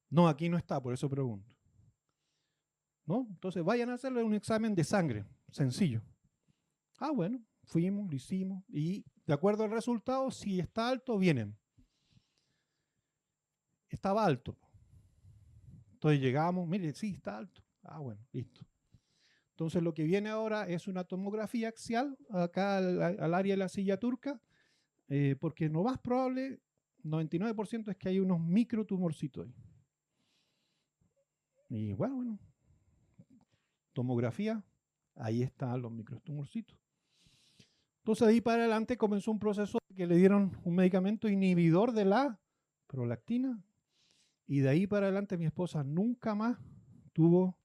No, aquí no está, por eso pregunto. ¿No? Entonces vayan a hacerle un examen de sangre, sencillo. Ah, bueno, fuimos, lo hicimos, y de acuerdo al resultado, si está alto, vienen. Estaba alto. Entonces llegamos, mire, sí, está alto. Ah, bueno, listo. Entonces lo que viene ahora es una tomografía axial acá al área de la silla turca, porque lo más probable, 99%, es que hay unos microtumorcitos ahí. Y bueno, tomografía, ahí están los microtumorcitos. Entonces ahí para adelante comenzó un proceso que le dieron un medicamento inhibidor de la prolactina, y de ahí para adelante mi esposa nunca más tuvo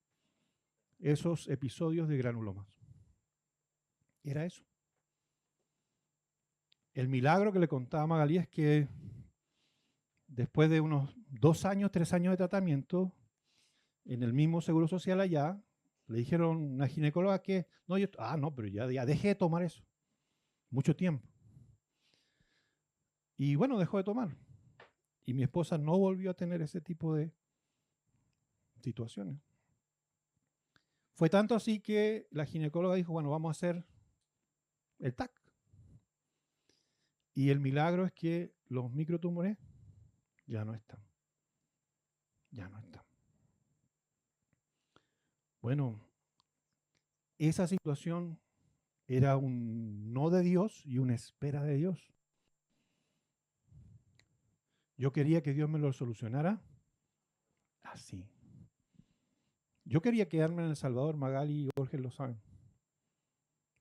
esos episodios de granulomas. Era eso. El milagro que le contaba a Magalí es que después de unos 2 años, 3 años de tratamiento, en el mismo Seguro Social allá, le dijeron a una ginecóloga que, pero ya dejé de tomar eso. Mucho tiempo. Y bueno, dejó de tomar. Y mi esposa no volvió a tener ese tipo de situaciones. Fue tanto así que la ginecóloga dijo, bueno, vamos a hacer el TAC. Y el milagro es que los microtumores ya no están. Ya no están. Bueno, esa situación era un no de Dios y una espera de Dios. Yo quería que Dios me lo solucionara así. Yo quería quedarme en El Salvador, Magali y Jorge lo saben.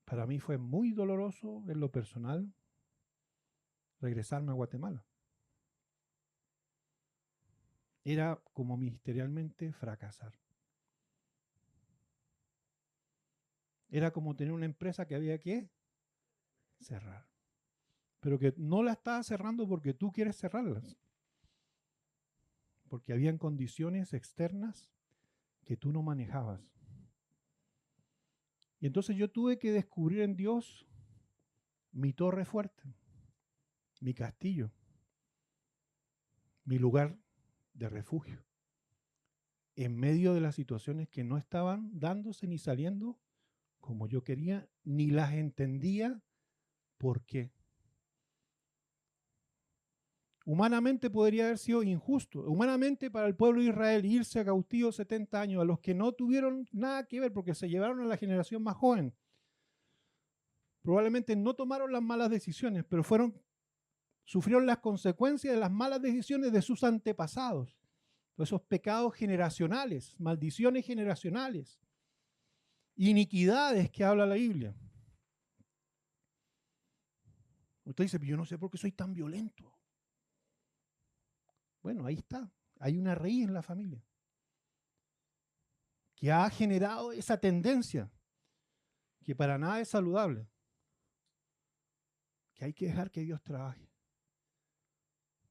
Para mí fue muy doloroso en lo personal regresarme a Guatemala. Era como ministerialmente fracasar. Era como tener una empresa que había que cerrar. Pero que no la estaba cerrando porque tú quieres cerrarlas. Porque habían condiciones externas que tú no manejabas. Y entonces yo tuve que descubrir en Dios mi torre fuerte, mi castillo, mi lugar de refugio, en medio de las situaciones que no estaban dándose ni saliendo como yo quería, ni las entendía por qué. Humanamente podría haber sido injusto. Humanamente para el pueblo de Israel irse a cautivo 70 años, a los que no tuvieron nada que ver porque se llevaron a la generación más joven. Probablemente no tomaron las malas decisiones, pero sufrieron las consecuencias de las malas decisiones de sus antepasados. Esos pecados generacionales, maldiciones generacionales. iniquidades que habla la Biblia. Usted dice, yo no sé por qué soy tan violento. Bueno, ahí está. Hay una raíz en la familia que ha generado esa tendencia que para nada es saludable, que hay que dejar que Dios trabaje,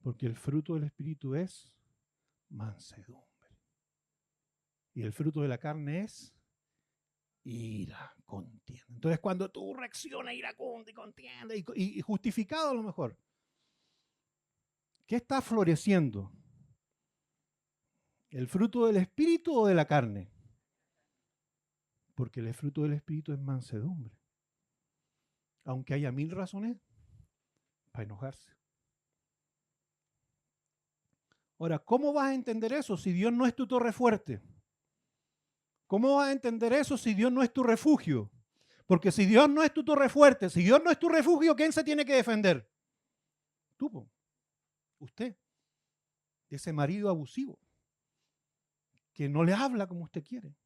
porque el fruto del Espíritu es mansedumbre y el fruto de la carne es ira, contienda. Entonces cuando tú reaccionas iracundo y contienda y justificado a lo mejor, ¿qué está floreciendo? ¿El fruto del Espíritu o de la carne? Porque el fruto del Espíritu es mansedumbre. Aunque haya 1000 razones para enojarse. Ahora, ¿cómo vas a entender eso si Dios no es tu torre fuerte? ¿Cómo vas a entender eso si Dios no es tu refugio? Porque si Dios no es tu torre fuerte, si Dios no es tu refugio, ¿quién se tiene que defender? Tú, usted, ese marido abusivo, que no le habla como usted quiere.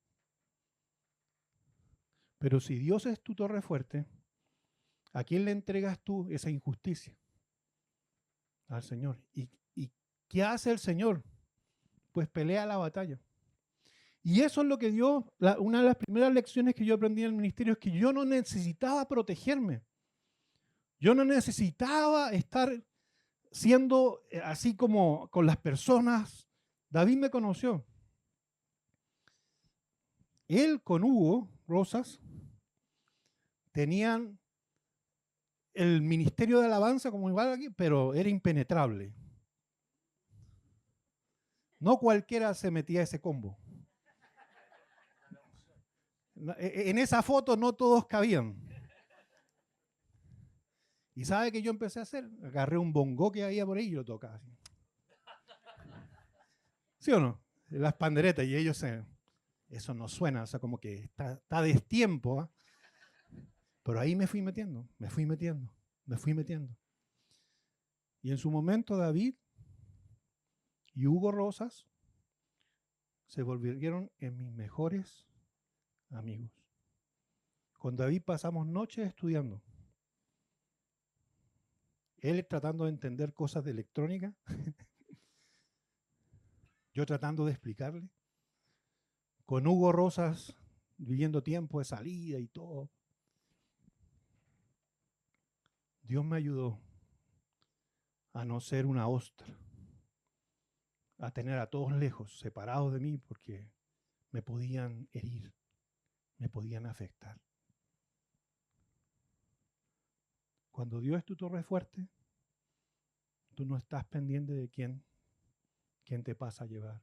Pero si Dios es tu torre fuerte, ¿a quién le entregas tú esa injusticia? Al Señor. ¿Y qué hace el Señor? Pues pelea la batalla. Y eso es lo que Dios, una de las primeras lecciones que yo aprendí en el ministerio es que yo no necesitaba protegerme. Yo no necesitaba estar siendo así como con las personas. David me conoció. Él con Hugo Rosas tenían el ministerio de alabanza como igual aquí, pero era impenetrable. No cualquiera se metía a ese combo. En esa foto no todos cabían. ¿Y sabe qué yo empecé a hacer? Agarré un bongo que había por ahí y lo tocaba así. ¿Sí o no? Las panderetas y ellos eso no suena, o sea, como que está destiempo. ¿eh? Pero ahí me fui metiendo. Y en su momento David y Hugo Rosas se volvieron en mis mejores amigos. Con David pasamos noches estudiando. Él tratando de entender cosas de electrónica, yo tratando de explicarle. Con Hugo Rosas viviendo tiempo de salida y todo. Dios me ayudó a no ser una ostra, a tener a todos lejos, separados de mí, porque me podían herir, me podían afectar. Cuando Dios es tu torre fuerte, tú no estás pendiente de quién te pasa a llevar,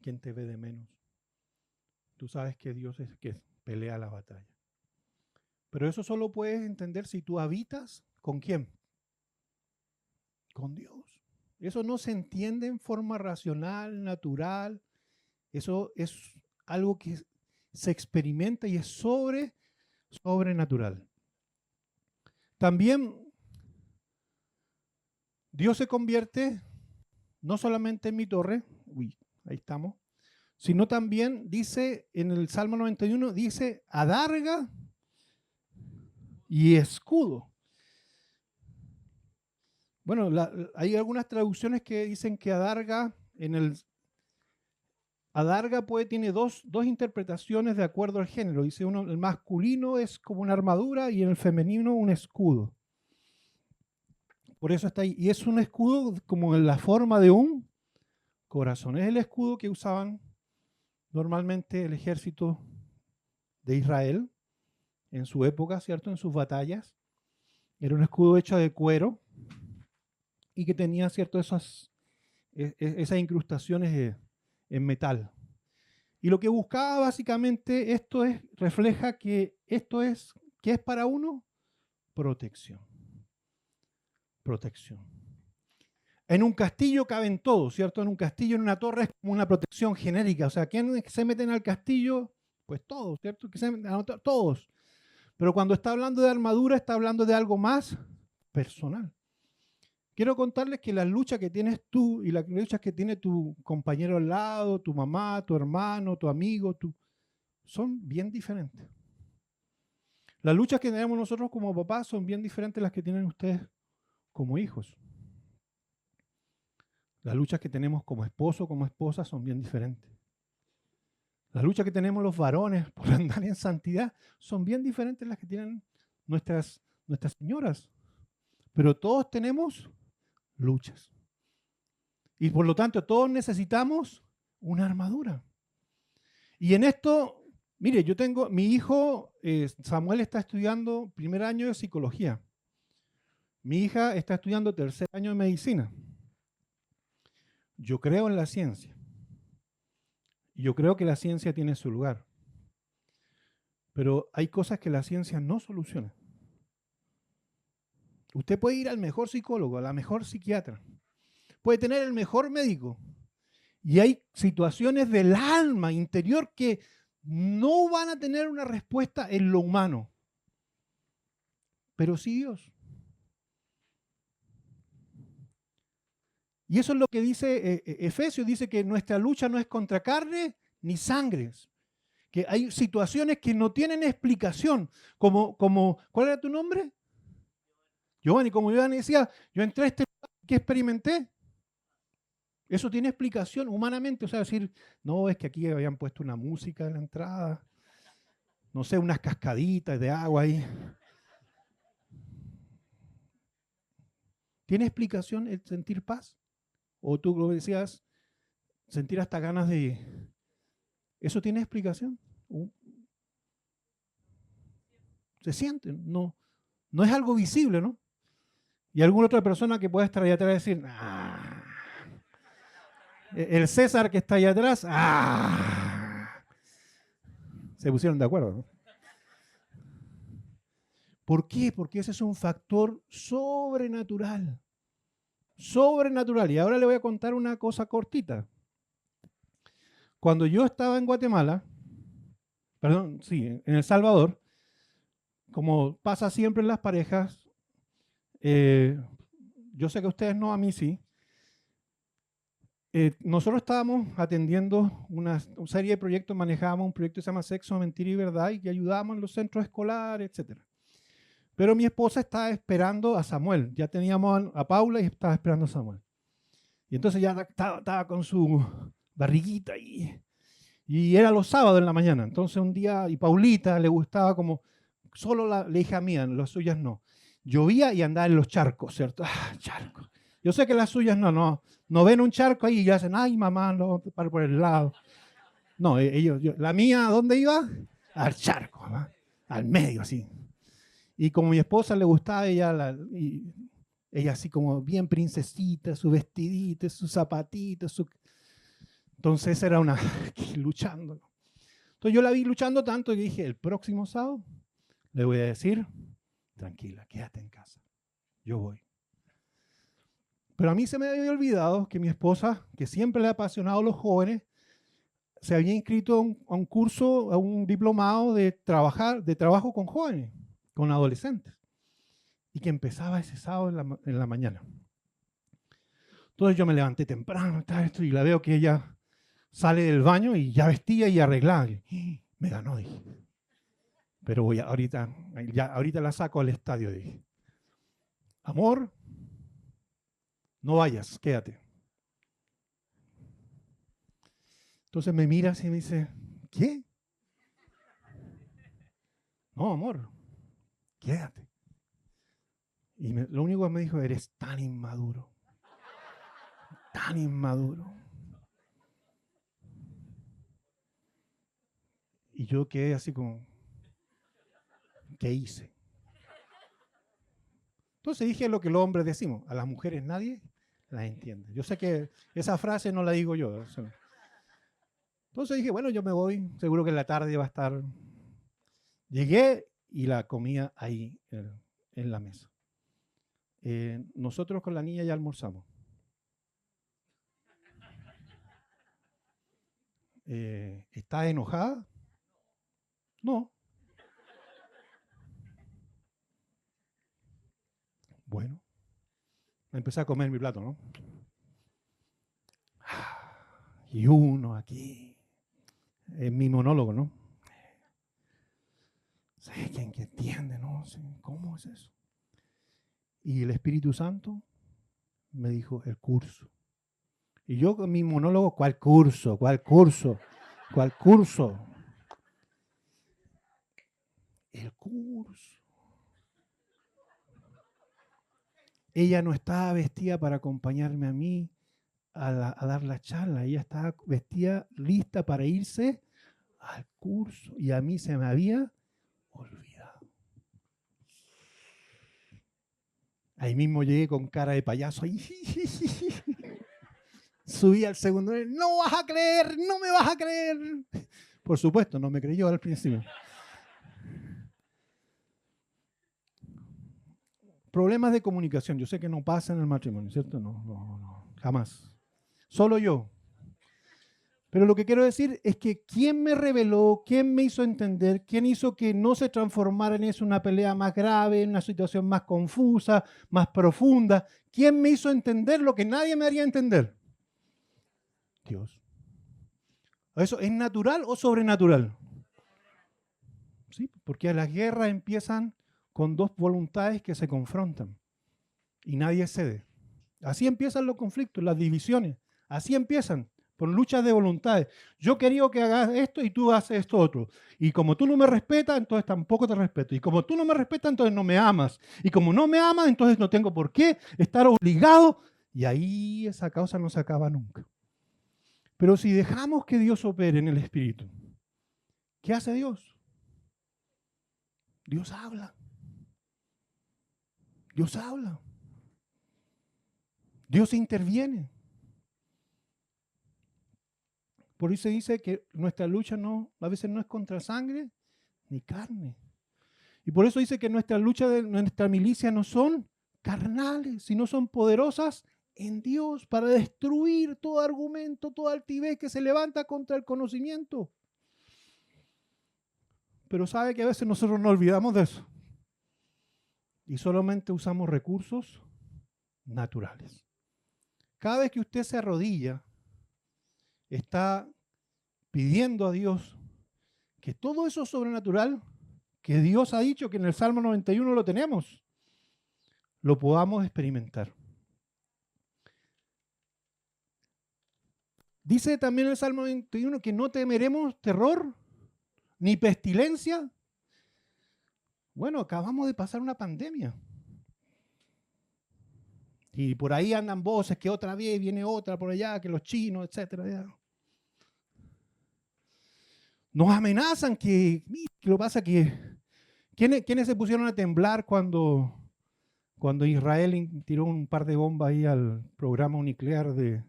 quién te ve de menos. Tú sabes que Dios es que pelea la batalla. Pero eso solo puedes entender si tú habitas ¿con quién? Con Dios. Eso no se entiende en forma racional, natural. Eso es algo que se experimenta y es sobrenatural. También Dios se convierte no solamente en mi torre, ahí estamos, sino también dice en el Salmo 91, dice adarga y escudo. Bueno, hay algunas traducciones que dicen que adarga tiene dos interpretaciones de acuerdo al género. Dice uno, el masculino es como una armadura y en el femenino un escudo. Por eso está ahí. Y es un escudo como en la forma de un corazón. Es el escudo que usaban normalmente el ejército de Israel en su época, ¿cierto? En sus batallas. Era un escudo hecho de cuero y que tenía, ¿cierto? Esas incrustaciones en metal. Y lo que buscaba básicamente refleja que esto es, ¿qué es para uno? Protección. Protección. En un castillo caben todos, ¿cierto? En un castillo, en una torre es como una protección genérica. O sea, ¿quiénes se meten al castillo? Pues todos, ¿cierto? Todos. Pero cuando está hablando de armadura, está hablando de algo más personal. Quiero contarles que las luchas que tienes tú y las luchas que tiene tu compañero al lado, tu mamá, tu hermano, tu amigo, son bien diferentes. Las luchas que tenemos nosotros como papás son bien diferentes a las que tienen ustedes como hijos. Las luchas que tenemos como esposo, como esposa son bien diferentes. Las luchas que tenemos los varones por andar en santidad son bien diferentes a las que tienen nuestras señoras. Pero todos tenemos luchas. Y por lo tanto todos necesitamos una armadura. Y en esto, mire, mi hijo Samuel está estudiando primer año de psicología. Mi hija está estudiando tercer año de medicina. Yo creo en la ciencia. Yo creo que la ciencia tiene su lugar. Pero hay cosas que la ciencia no soluciona. Usted puede ir al mejor psicólogo, a la mejor psiquiatra. Puede tener el mejor médico. Y hay situaciones del alma interior que no van a tener una respuesta en lo humano. Pero sí Dios. Y eso es lo que dice Efesios, dice que nuestra lucha no es contra carne ni sangre. Que hay situaciones que no tienen explicación. ¿Cuál era tu nombre? Giovanni, como Giovanni decía, yo entré a este lugar, ¿qué experimenté? Eso tiene explicación humanamente. O sea, decir, no, es que aquí habían puesto una música en la entrada, no sé, unas cascaditas de agua ahí. ¿Tiene explicación el sentir paz? O tú lo decías, sentir hasta ganas de... ¿Eso tiene explicación? Se siente, no es algo visible, ¿no? Y alguna otra persona que pueda estar allá atrás y decir, ¡ah! El César que está allá atrás, ¡ah! Se pusieron de acuerdo, ¿no? ¿Por qué? Porque ese es un factor sobrenatural. Sobrenatural. Y ahora le voy a contar una cosa cortita. Cuando yo estaba en Guatemala, perdón, sí, en El Salvador, como pasa siempre en las parejas, yo sé que ustedes no, a mí sí, nosotros estábamos atendiendo una serie de proyectos, manejábamos un proyecto que se llama Sexo, Mentira y Verdad y que ayudábamos en los centros escolares, etc. Pero mi esposa estaba esperando a Samuel, ya teníamos a Paula y estaba esperando a Samuel. Y entonces ya estaba con su barriguita y era los sábados en la mañana. Entonces un día, y Paulita le gustaba como, solo la hija mía, las suyas no. Llovía y andaba en los charcos, ¿cierto? Ah, charcos. Yo sé que las suyas no ven un charco ahí y ya hacen, ay mamá, no, para por el lado. No, la mía, ¿a dónde iba? Al charco, ¿no? Al medio, así. Y como a mi esposa le gustaba, ella así como bien princesita, su vestidita, sus zapatitos, entonces era una luchando. Entonces yo la vi luchando tanto que dije, el próximo sábado le voy a decir, tranquila, quédate en casa, yo voy. Pero a mí se me había olvidado que mi esposa, que siempre le ha apasionado a los jóvenes, se había inscrito a un curso, a un diplomado de trabajo con jóvenes, con adolescentes, y que empezaba ese sábado en la mañana. Entonces yo me levanté temprano y la veo que ella sale del baño y ya vestía y arreglada. Me ganó, dije. Pero ahorita la saco al estadio, dije. Amor, no vayas, quédate. Entonces me mira así y me dice, ¿qué? No, amor, quédate. Y lo único que me dijo, eres tan inmaduro. Tan inmaduro. Y yo quedé así como, ¿qué hice? Entonces dije lo que los hombres decimos, a las mujeres nadie las entiende. Yo sé que esa frase no la digo yo. Entonces dije, bueno, yo me voy, seguro que en la tarde va a estar. Llegué y la comía ahí en la mesa. Nosotros con la niña ya almorzamos. ¿Está enojada? No. Bueno, empecé a comer mi plato, ¿no? Y uno aquí, en mi monólogo, ¿no? ¿Sabes quién que entiende, no? Sí, ¿cómo es eso? Y el Espíritu Santo me dijo, el curso. Y yo con mi monólogo, ¿cuál curso? ¿Cuál curso? ¿Cuál curso? El curso. Ella no estaba vestida para acompañarme a mí a dar la charla. Ella estaba vestida, lista para irse al curso. Y a mí se me había olvidado. Ahí mismo llegué con cara de payaso. Ahí. Subí al segundo nivel. No vas a creer, no me vas a creer. Por supuesto, no me creyó al principio. Problemas de comunicación. Yo sé que no pasa en el matrimonio, ¿cierto? No, jamás. Solo yo. Pero lo que quiero decir es que ¿quién me reveló, quién me hizo entender, quién hizo que no se transformara en eso una pelea más grave, en una situación más confusa, más profunda? ¿Quién me hizo entender lo que nadie me haría entender? Dios. ¿Eso es natural o sobrenatural? Sí, porque las guerras empiezan con dos voluntades que se confrontan y nadie cede. Así empiezan los conflictos, las divisiones. Así empiezan, por luchas de voluntades. Yo quería que hagas esto y tú haces esto otro. Y como tú no me respetas, entonces tampoco te respeto. Y como tú no me respetas, entonces no me amas. Y como no me amas, entonces no tengo por qué estar obligado. Y ahí esa causa no se acaba nunca. Pero si dejamos que Dios opere en el Espíritu, ¿qué hace Dios? Dios habla. Dios habla. Dios interviene. Por eso dice que nuestra lucha a veces no es contra sangre ni carne. Y por eso dice que nuestra lucha, nuestra milicia no son carnales, sino son poderosas en Dios para destruir todo argumento, toda altivez que se levanta contra el conocimiento. Pero sabe que a veces nosotros nos olvidamos de eso. Y solamente usamos recursos naturales. Cada vez que usted se arrodilla, está pidiendo a Dios que todo eso sobrenatural que Dios ha dicho que en el Salmo 91 lo tenemos, lo podamos experimentar. Dice también el Salmo 91 que no temeremos terror ni pestilencia. Bueno, acabamos de pasar una pandemia. Y por ahí andan voces que otra vez viene otra por allá, que los chinos, etcétera. Nos amenazan que lo que pasa que ¿quiénes se pusieron a temblar cuando Israel tiró un par de bombas ahí al programa nuclear de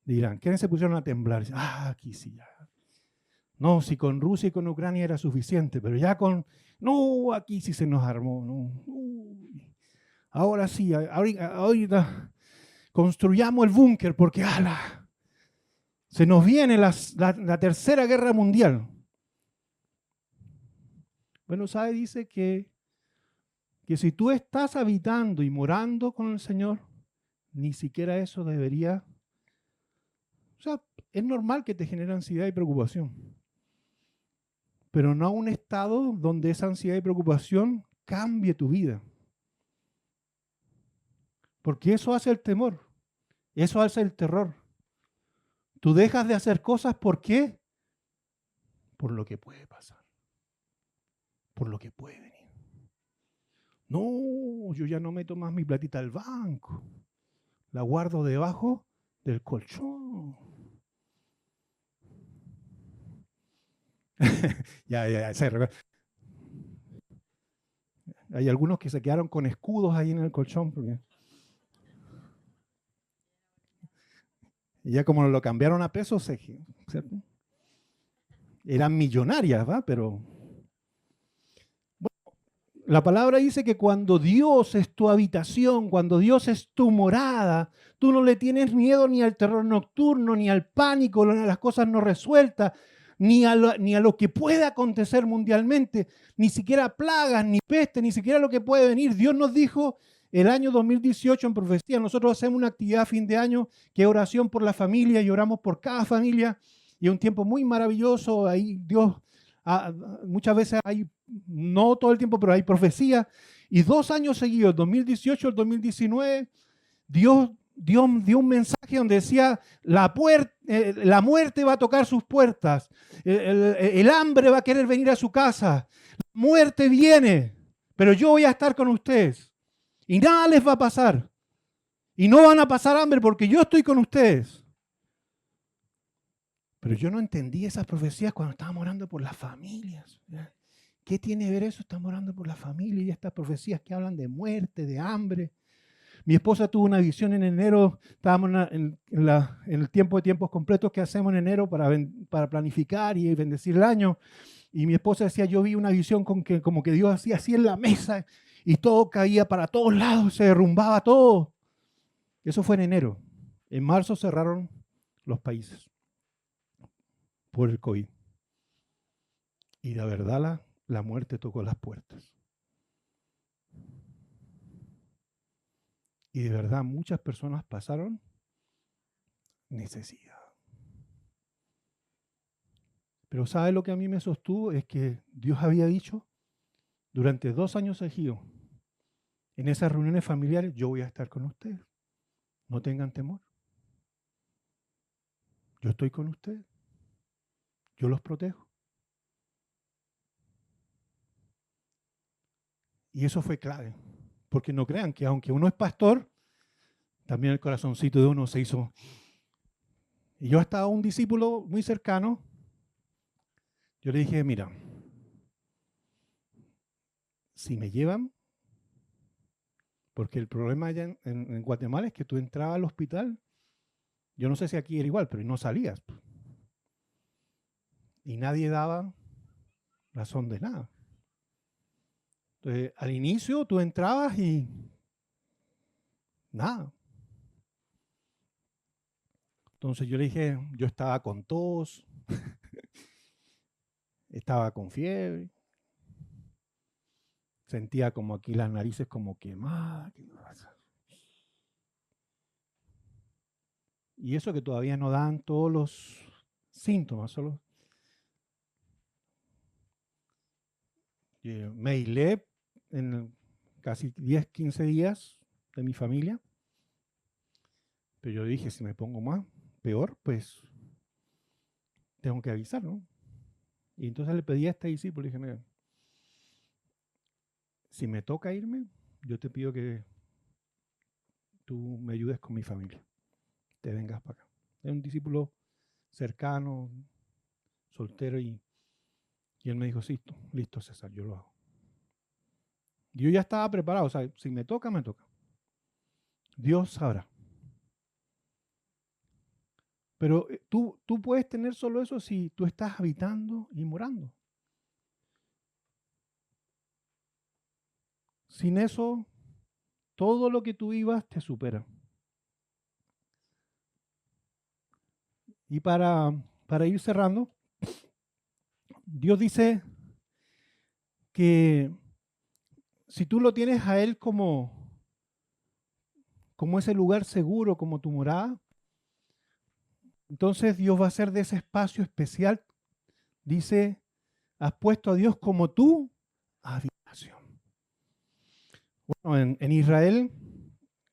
Irán? ¿Quiénes se pusieron a temblar? Aquí sí ya. No, si con Rusia y con Ucrania era suficiente, pero ya no, aquí sí se nos armó. No. Ahora sí, ahorita construyamos el búnker porque se nos viene la tercera guerra mundial. Bueno, ¿sabe? Dice que si tú estás habitando y morando con el Señor, ni siquiera eso debería... O sea, es normal que te genere ansiedad y preocupación, pero no a un estado donde esa ansiedad y preocupación cambie tu vida. Porque eso hace el temor, eso hace el terror. Tú dejas de hacer cosas, ¿por qué? Por lo que puede pasar, por lo que puede venir. No, yo ya no meto más mi platita al banco, la guardo debajo del colchón. ya, hay algunos que se quedaron con escudos ahí en el colchón porque... Y ya como lo cambiaron a pesos, ¿cierto? Eran millonarias, ¿va? Pero bueno, la palabra dice que cuando Dios es tu habitación, cuando Dios es tu morada, tú no le tienes miedo ni al terror nocturno, ni al pánico, ni a las cosas no resueltas, ni a lo que pueda acontecer mundialmente, ni siquiera plagas, ni peste, ni siquiera lo que puede venir. Dios nos dijo el año 2018 en profecía, nosotros hacemos una actividad a fin de año que es oración por la familia y oramos por cada familia y es un tiempo muy maravilloso. Ahí Dios muchas veces hay, no todo el tiempo, pero hay profecías. Y 2 años seguidos, el 2018 y el 2019, Dios dio un mensaje donde decía, la muerte va a tocar sus puertas, el hambre va a querer venir a su casa, la muerte viene, pero yo voy a estar con ustedes y nada les va a pasar. Y no van a pasar hambre porque yo estoy con ustedes. Pero yo no entendí esas profecías cuando estábamos orando por las familias. ¿Qué tiene que ver eso? Estamos orando por la familia y estas profecías que hablan de muerte, de hambre. Mi esposa tuvo una visión en enero, estábamos en el tiempo de tiempos completos que hacemos en enero para planificar y bendecir el año. Y mi esposa decía, yo vi una visión como que Dios hacía así en la mesa y todo caía para todos lados, se derrumbaba todo. Eso fue en enero. En marzo cerraron los países por el COVID. Y de verdad la muerte tocó las puertas. Y de verdad muchas personas pasaron necesidad. Pero ¿sabe lo que a mí me sostuvo? Es que Dios había dicho, durante 2 años seguidos, en esas reuniones familiares, yo voy a estar con ustedes. No tengan temor. Yo estoy con ustedes. Yo los protejo. Y eso fue clave. Porque no crean que aunque uno es pastor, también el corazoncito de uno se hizo. Y yo estaba un discípulo muy cercano. Yo le dije, mira, si me llevan, porque el problema allá en Guatemala es que tú entrabas al hospital, yo no sé si aquí era igual, pero no salías. Y nadie daba razón de nada. Entonces, al inicio tú entrabas y nada. Entonces yo le dije, yo estaba con tos, estaba con fiebre, sentía como aquí las narices como quemadas. Y eso que todavía no dan todos los síntomas, solo. Me aislé en casi 10, 15 días de mi familia. Pero yo dije, si me pongo más, peor, pues tengo que avisar, ¿no? Y entonces le pedí a este discípulo, le dije, mira, si me toca irme, yo te pido que tú me ayudes con mi familia. Te vengas para acá. Es un discípulo cercano, soltero, y él me dijo, sí, listo César, yo lo hago. Y yo ya estaba preparado, o sea, si me toca, me toca. Dios sabrá. Pero tú puedes tener solo eso si tú estás habitando y morando. Sin eso, todo lo que tú vivas te supera. Y para ir cerrando, Dios dice que si tú lo tienes a Él como ese lugar seguro, como tu morada, entonces Dios va a hacer de ese espacio especial, dice, has puesto a Dios como tu habitación. Bueno, en Israel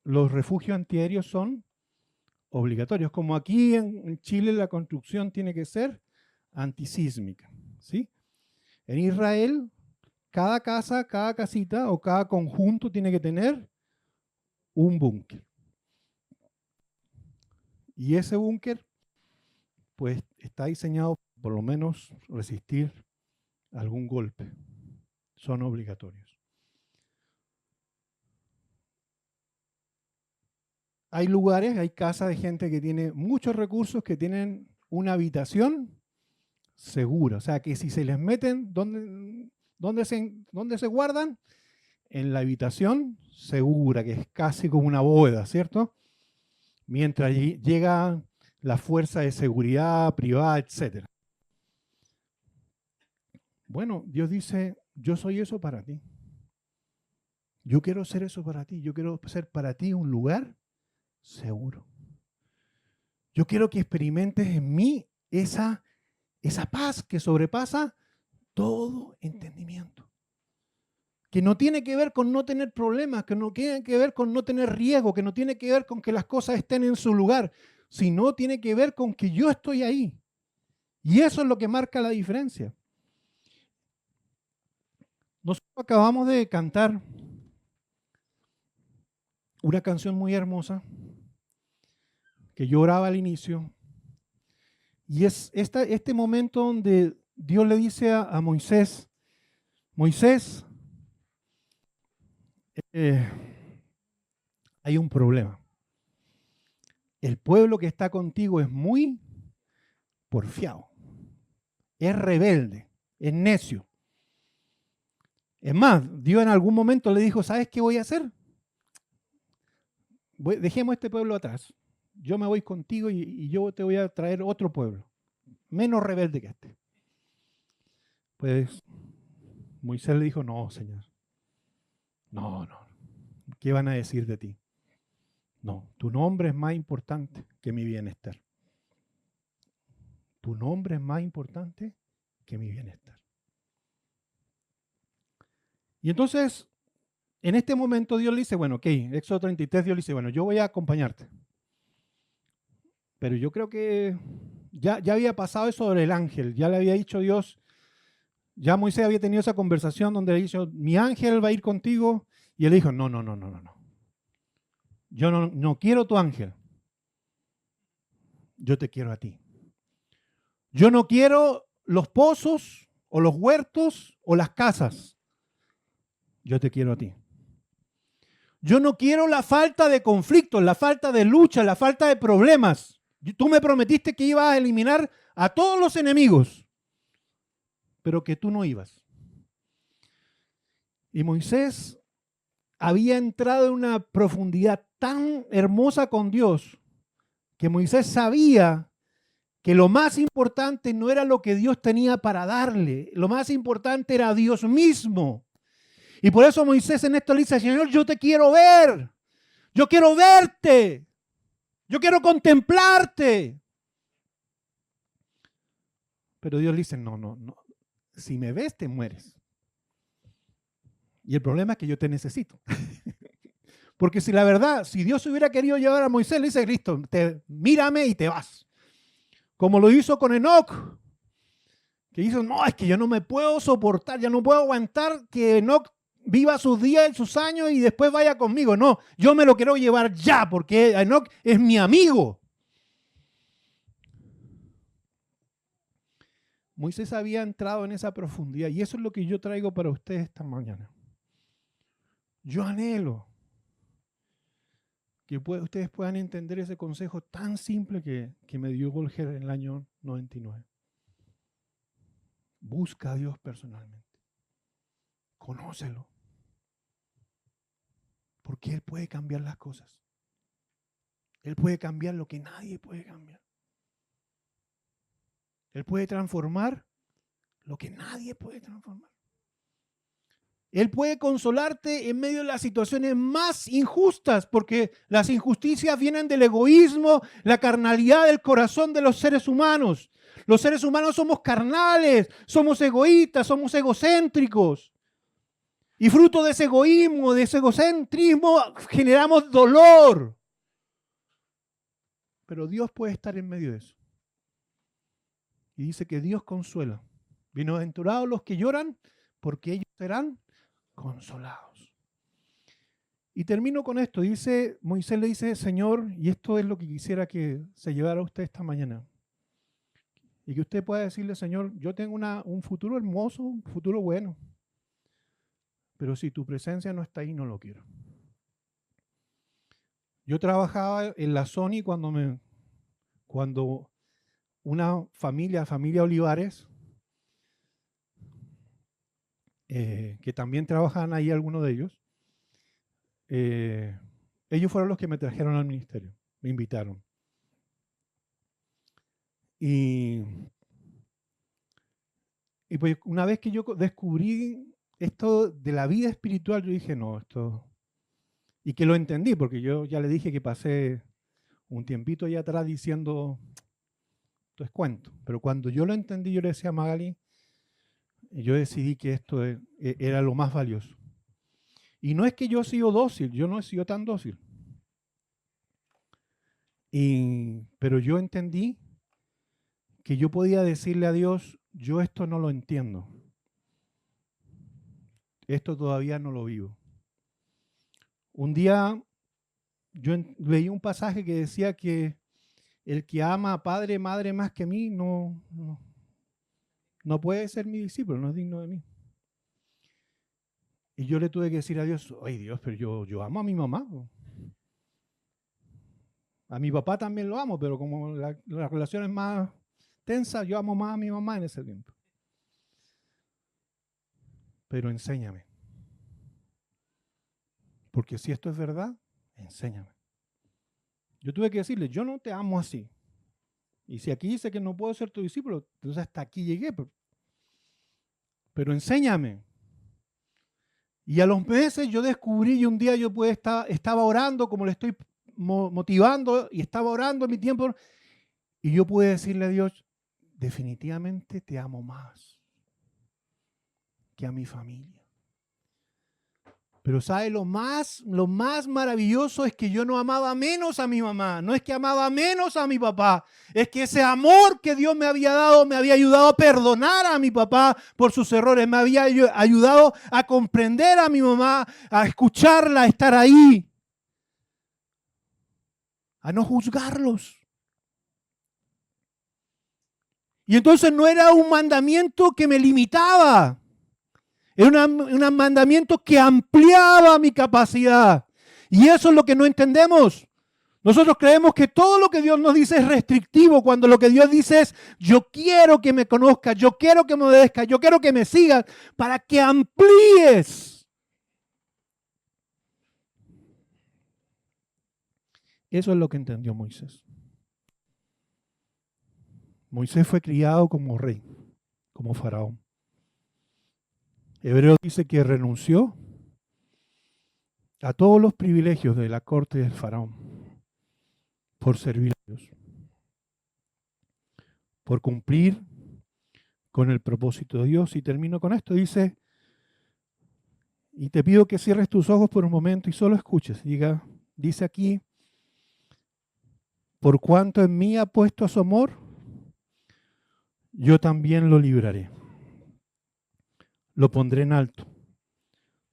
los refugios antiaéreos son obligatorios, como aquí en Chile la construcción tiene que ser antisísmica, ¿sí? En Israel, cada casa, cada casita o cada conjunto tiene que tener un búnker. Y ese búnker, pues, está diseñado por lo menos resistir algún golpe. Son obligatorios. Hay lugares, hay casas de gente que tiene muchos recursos, que tienen una habitación segura. O sea, que si se les meten, ¿dónde se guardan? En la habitación segura, que es casi como una bóveda, ¿cierto? Mientras llega la fuerza de seguridad privada, etc. Bueno, Dios dice, yo soy eso para ti. Yo quiero ser eso para ti. Yo quiero ser para ti un lugar seguro. Yo quiero que experimentes en mí esa paz que sobrepasa todo entendimiento. Que no tiene que ver con no tener problemas, que no tiene que ver con no tener riesgo, que no tiene que ver con que las cosas estén en su lugar, sino tiene que ver con que yo estoy ahí. Y eso es lo que marca la diferencia. Nosotros acabamos de cantar una canción muy hermosa que yo oraba al inicio, y es este momento donde Dios le dice a Moisés, Moisés, hay un problema. El pueblo que está contigo es muy porfiado, es rebelde, es necio. Es más, Dios en algún momento le dijo, ¿sabes qué voy a hacer? Dejemos este pueblo atrás. Yo me voy contigo y yo te voy a traer otro pueblo, menos rebelde que este. Pues Moisés le dijo, no, Señor. No. ¿Qué van a decir de ti? No, tu nombre es más importante que mi bienestar. Tu nombre es más importante que mi bienestar. Y entonces, en este momento Dios le dice, bueno, ok, Éxodo 33, Dios le dice, bueno, yo voy a acompañarte. Pero yo creo que ya había pasado eso sobre el ángel, ya le había dicho Dios, ya Moisés había tenido esa conversación donde le dijo, mi ángel va a ir contigo, y él dijo, no. Yo no quiero tu ángel, yo te quiero a ti. Yo no quiero los pozos o los huertos o las casas, yo te quiero a ti. Yo no quiero la falta de conflictos, la falta de lucha, la falta de problemas. Tú me prometiste que ibas a eliminar a todos los enemigos, pero que tú no ibas. Y Moisés había entrado en una profundidad tan hermosa con Dios que Moisés sabía que lo más importante no era lo que Dios tenía para darle, lo más importante era Dios mismo. Y por eso Moisés en esto le dice, Señor, yo te quiero ver, yo quiero verte, yo quiero contemplarte. Pero Dios le dice, no, si me ves te mueres. Y el problema es que yo te necesito. Porque si la verdad, si Dios hubiera querido llevar a Moisés, le dice, listo, mírame y te vas. Como lo hizo con Enoc, que dice, no, es que yo no me puedo soportar, ya no puedo aguantar que Enoc viva sus días, sus años y después vaya conmigo. No, yo me lo quiero llevar ya, porque Enoc es mi amigo. Moisés había entrado en esa profundidad y eso es lo que yo traigo para ustedes esta mañana. Yo anhelo que ustedes puedan entender ese consejo tan simple que me dio Golger en el año 99. Busca a Dios personalmente. Conócelo. Porque Él puede cambiar las cosas. Él puede cambiar lo que nadie puede cambiar. Él puede transformar lo que nadie puede transformar. Él puede consolarte en medio de las situaciones más injustas, porque las injusticias vienen del egoísmo, la carnalidad del corazón de los seres humanos. Los seres humanos somos carnales, somos egoístas, somos egocéntricos. Y fruto de ese egoísmo, de ese egocentrismo, generamos dolor. Pero Dios puede estar en medio de eso. Y dice que Dios consuela. Bienaventurados los que lloran, porque ellos serán consolados. Y termino con esto. Dice, Moisés le dice, Señor, y esto es lo que quisiera que se llevara a usted esta mañana. Y que usted pueda decirle, Señor, yo tengo un futuro hermoso, un futuro bueno. Pero si tu presencia no está ahí, no lo quiero. Yo trabajaba en la Sony cuando una familia Olivares, que también trabajaban ahí algunos de ellos, ellos fueron los que me trajeron al ministerio, me invitaron. Y pues una vez que yo descubrí esto de la vida espiritual, yo dije, no, esto... Y que lo entendí, porque yo ya le dije que pasé un tiempito allá atrás diciendo, esto es cuento. Pero cuando yo lo entendí, yo le decía a Magali, yo decidí que esto era lo más valioso. Y no es que yo he sido dócil, yo no he sido tan dócil. Pero yo entendí que yo podía decirle a Dios, yo esto no lo entiendo. Esto todavía no lo vivo. Un día yo leí un pasaje que decía que el que ama a padre, madre más que mí, no puede ser mi discípulo, no es digno de mí. Y yo le tuve que decir a Dios, ay Dios, pero yo amo a mi mamá. A mi papá también lo amo, pero como la relación es más tensa, yo amo más a mi mamá en ese tiempo. Pero enséñame. Porque si esto es verdad, enséñame. Yo tuve que decirle, yo no te amo así. Y si aquí dice que no puedo ser tu discípulo, entonces hasta aquí llegué. Pero enséñame. Y a los meses yo descubrí y un día yo estaba orando como le estoy motivando y estaba orando en mi tiempo y yo pude decirle a Dios, definitivamente te amo más que a mi familia. Pero ¿sabe lo más maravilloso es que yo no amaba menos a mi mamá, no es que amaba menos a mi papá, es que ese amor que Dios me había dado me había ayudado a perdonar a mi papá por sus errores, me había ayudado a comprender a mi mamá, a escucharla, a estar ahí, a no juzgarlos. Y entonces no era un mandamiento que me limitaba. Era un mandamiento que ampliaba mi capacidad. Y eso es lo que no entendemos. Nosotros creemos que todo lo que Dios nos dice es restrictivo, cuando lo que Dios dice es, yo quiero que me conozcas, yo quiero que me obedezcas, yo quiero que me sigas, para que amplíes. Eso es lo que entendió Moisés. Moisés fue criado como rey, como faraón. Hebreo dice que renunció a todos los privilegios de la corte del faraón por servir a Dios, por cumplir con el propósito de Dios. Y termino con esto, dice, y te pido que cierres tus ojos por un momento y solo escuches. Dice aquí, por cuanto en mí ha puesto su amor, yo también lo libraré. Lo pondré en alto.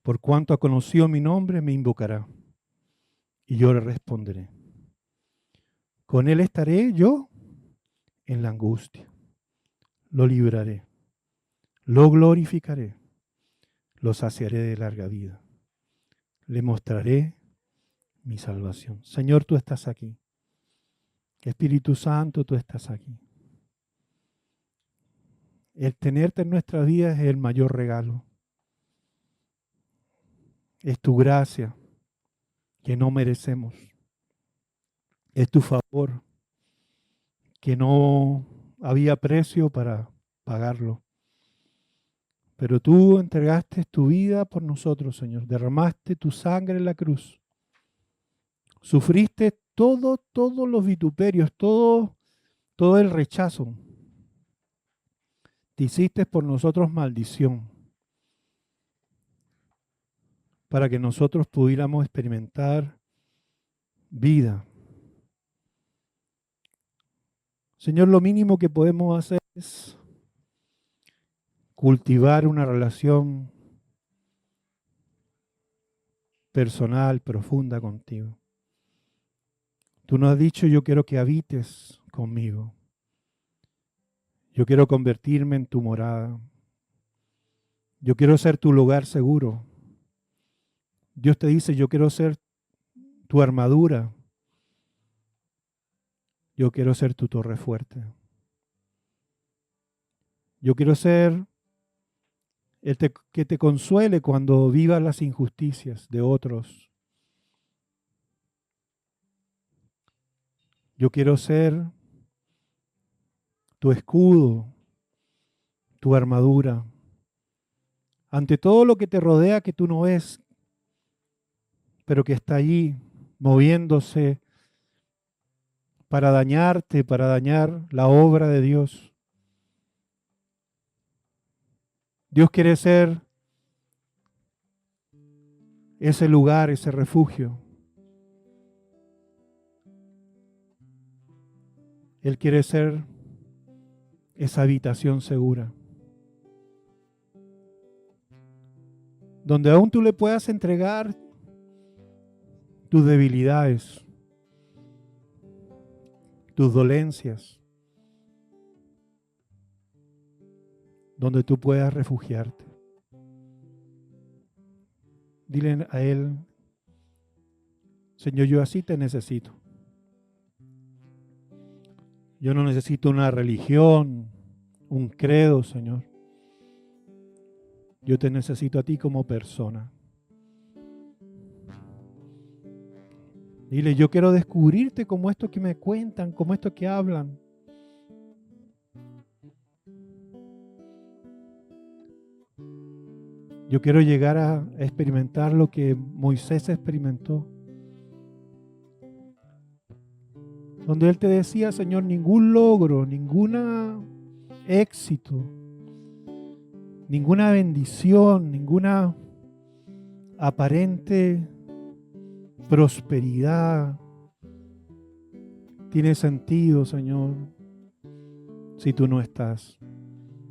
Por cuanto ha conocido mi nombre, me invocará. Y yo le responderé. Con él estaré yo en la angustia. Lo libraré. Lo glorificaré. Lo saciaré de larga vida. Le mostraré mi salvación. Señor, tú estás aquí. Espíritu Santo, tú estás aquí. El tenerte en nuestra vida es el mayor regalo. Es tu gracia que no merecemos. Es tu favor que no había precio para pagarlo. Pero tú entregaste tu vida por nosotros, Señor. Derramaste tu sangre en la cruz. Sufriste todos los vituperios, todo el rechazo. Te hiciste por nosotros maldición, para que nosotros pudiéramos experimentar vida. Señor, lo mínimo que podemos hacer es cultivar una relación personal, profunda contigo. Tú nos has dicho, yo quiero que habites conmigo. Yo quiero convertirme en tu morada. Yo quiero ser tu lugar seguro. Dios te dice, yo quiero ser tu armadura. Yo quiero ser tu torre fuerte. Yo quiero ser que te consuele cuando vivas las injusticias de otros. Yo quiero ser tu escudo, tu armadura. Ante todo lo que te rodea que tú no ves, pero que está allí moviéndose para dañarte, para dañar la obra de Dios. Dios quiere ser ese lugar, ese refugio. Él quiere ser esa habitación segura, donde aún tú le puedas entregar tus debilidades, tus dolencias, donde tú puedas refugiarte. Dile a Él: Señor, yo así te necesito. Yo no necesito una religión, un credo, Señor. Yo te necesito a ti como persona. Dile: yo quiero descubrirte como esto que me cuentan, como esto que hablan. Yo quiero llegar a experimentar lo que Moisés experimentó. Donde él te decía: Señor, ningún logro, ningún éxito, ninguna bendición, ninguna aparente prosperidad tiene sentido, Señor, si tú no estás.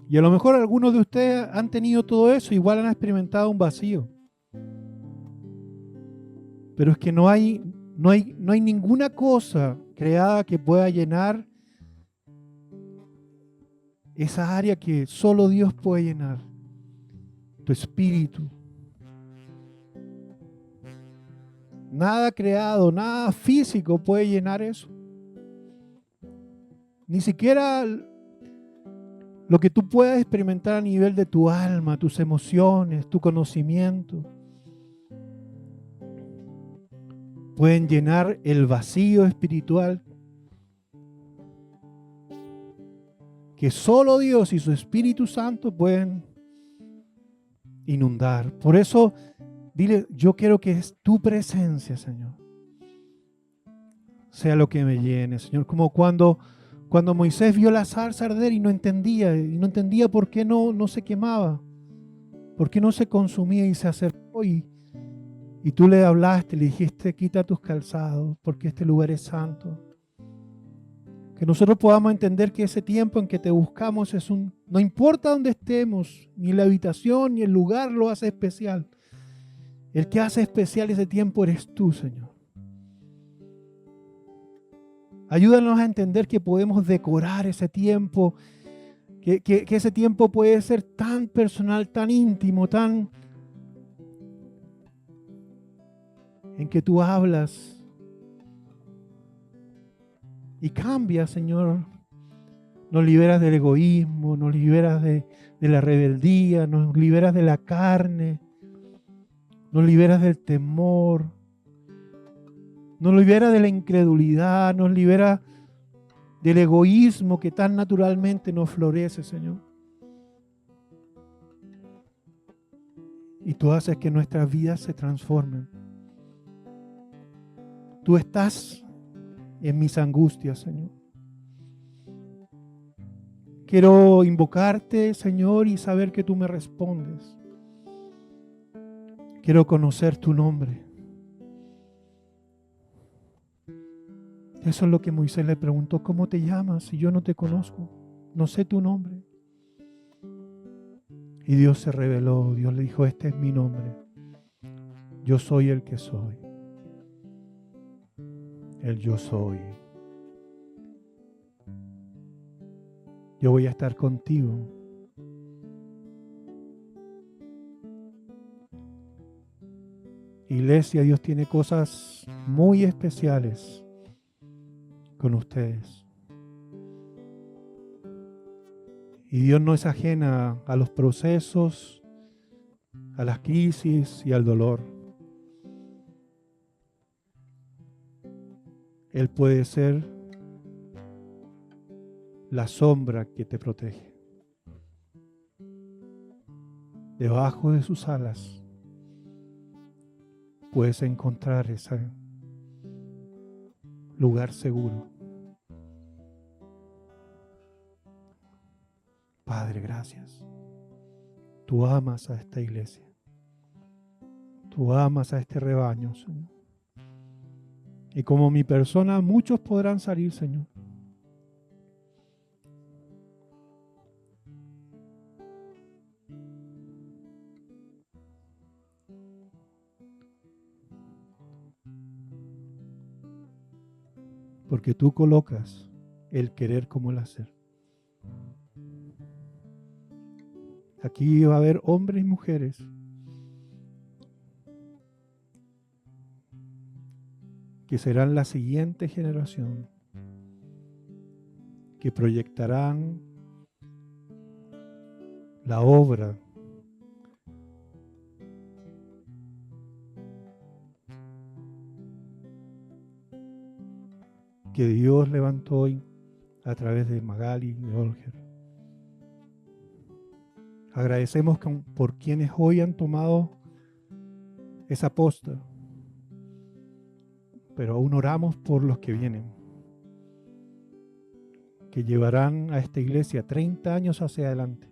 Y a lo mejor algunos de ustedes han tenido todo eso, igual han experimentado un vacío. Pero es que no hay ninguna cosa creada que pueda llenar esa área que solo Dios puede llenar. Tu espíritu. Nada creado, nada físico puede llenar eso. Ni siquiera lo que tú puedas experimentar a nivel de tu alma, tus emociones, tu conocimiento, pueden llenar el vacío espiritual que solo Dios y su Espíritu Santo pueden inundar. Por eso, dile: yo quiero que es tu presencia, Señor, sea lo que me llene, Señor. Como cuando Moisés vio la zarza arder y no entendía por qué no se quemaba, por qué no se consumía, y se acercó y tú le hablaste, le dijiste: quita tus calzados porque este lugar es santo. Que nosotros podamos entender que ese tiempo en que te buscamos no importa dónde estemos, ni la habitación, ni el lugar lo hace especial. El que hace especial ese tiempo eres tú, Señor. Ayúdanos a entender que podemos decorar ese tiempo, que ese tiempo puede ser tan personal, tan íntimo, en que tú hablas y cambias, Señor. Nos liberas del egoísmo, nos liberas de la rebeldía, nos liberas de la carne, nos liberas del temor, nos liberas de la incredulidad, nos liberas del egoísmo que tan naturalmente nos florece, Señor. Y tú haces que nuestras vidas se transformen. Tú estás en mis angustias, Señor. Quiero invocarte, Señor, y saber que tú me respondes. Quiero conocer tu nombre. Eso es lo que Moisés le preguntó: ¿cómo te llamas si yo no te conozco? No sé tu nombre. Y Dios se reveló. Dios le dijo: este es mi nombre. Yo soy el que soy. El yo soy. Yo voy a estar contigo. Iglesia, Dios tiene cosas muy especiales con ustedes. Y Dios no es ajena a los procesos, a las crisis y al dolor. Él puede ser la sombra que te protege. Debajo de sus alas puedes encontrar ese lugar seguro. Padre, gracias. Tú amas a esta iglesia. Tú amas a este rebaño, Señor. Y como mi persona, muchos podrán salir, Señor. Porque tú colocas el querer como el hacer. Aquí va a haber hombres y mujeres que serán la siguiente generación, que proyectarán la obra que Dios levantó hoy a través de Magali y Olger. Agradecemos por quienes hoy han tomado esa posta, pero aún oramos por los que vienen, que llevarán a esta iglesia 30 años hacia adelante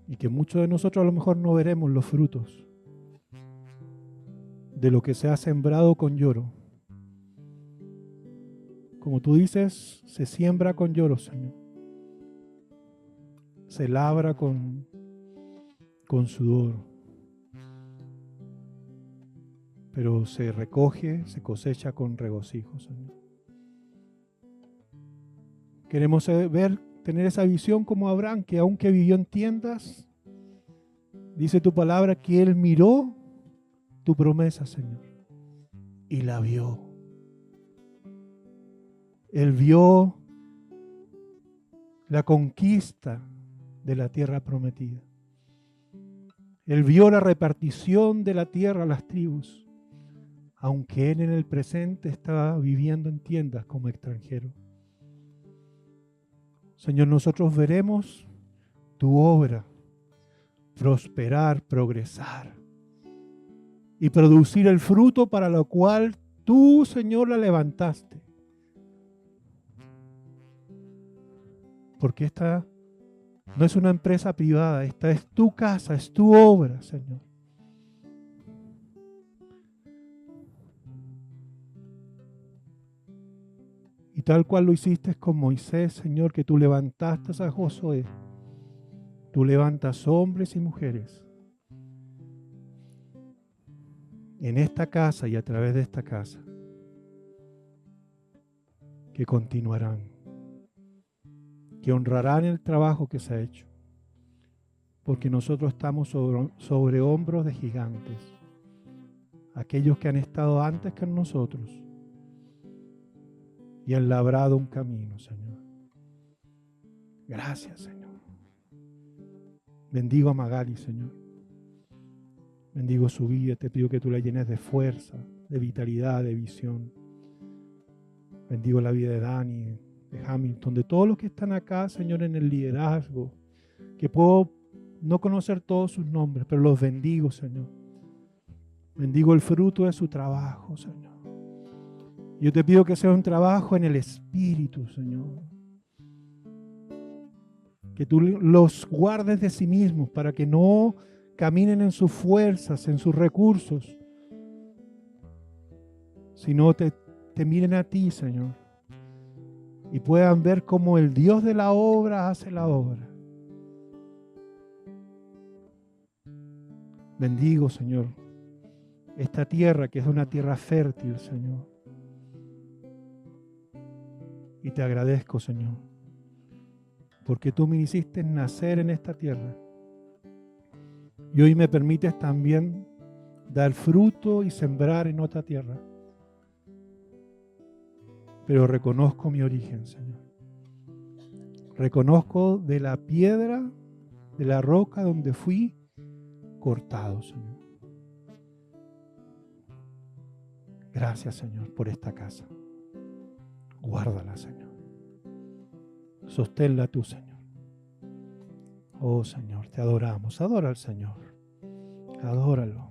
y que muchos de nosotros a lo mejor no veremos los frutos de lo que se ha sembrado con lloro. Como tú dices, se siembra con lloro, Señor. Se labra con sudor. Pero se recoge, se cosecha con regocijo, Señor. Queremos tener esa visión como Abraham, que aunque vivió en tiendas, dice tu palabra que él miró tu promesa, Señor, y la vio. Él vio la conquista de la tierra prometida. Él vio la repartición de la tierra a las tribus, aunque él en el presente estaba viviendo en tiendas como extranjero. Señor, nosotros veremos tu obra prosperar, progresar y producir el fruto para lo cual tú, Señor, la levantaste. Porque esta no es una empresa privada, esta es tu casa, es tu obra, Señor. Y tal cual lo hiciste con Moisés, Señor, que tú levantaste a Josué, tú levantas hombres y mujeres en esta casa y a través de esta casa que continuarán, que honrarán el trabajo que se ha hecho, porque nosotros estamos sobre hombros de gigantes, aquellos que han estado antes que nosotros y han labrado un camino, Señor. Gracias, Señor. Bendigo a Magali, Señor. Bendigo su vida, te pido que tú la llenes de fuerza, de vitalidad, de visión. Bendigo la vida de Dani, de Hamilton, de todos los que están acá, Señor, en el liderazgo, que puedo no conocer todos sus nombres, pero los bendigo, Señor. Bendigo el fruto de su trabajo, Señor. Yo te pido que sea un trabajo en el Espíritu, Señor. Que tú los guardes de sí mismos para que no caminen en sus fuerzas, en sus recursos, sino te miren a ti, Señor, y puedan ver cómo el Dios de la obra hace la obra. Bendigo, Señor, esta tierra que es una tierra fértil, Señor. Y te agradezco, Señor, porque tú me hiciste nacer en esta tierra. Y hoy me permites también dar fruto y sembrar en otra tierra. Pero reconozco mi origen, Señor. Reconozco de la piedra, de la roca donde fui cortado, Señor. Gracias, Señor, por esta casa. Guárdala, Señor. Sosténla tú, Señor. Oh, Señor, te adoramos. Adora al Señor. Adóralo.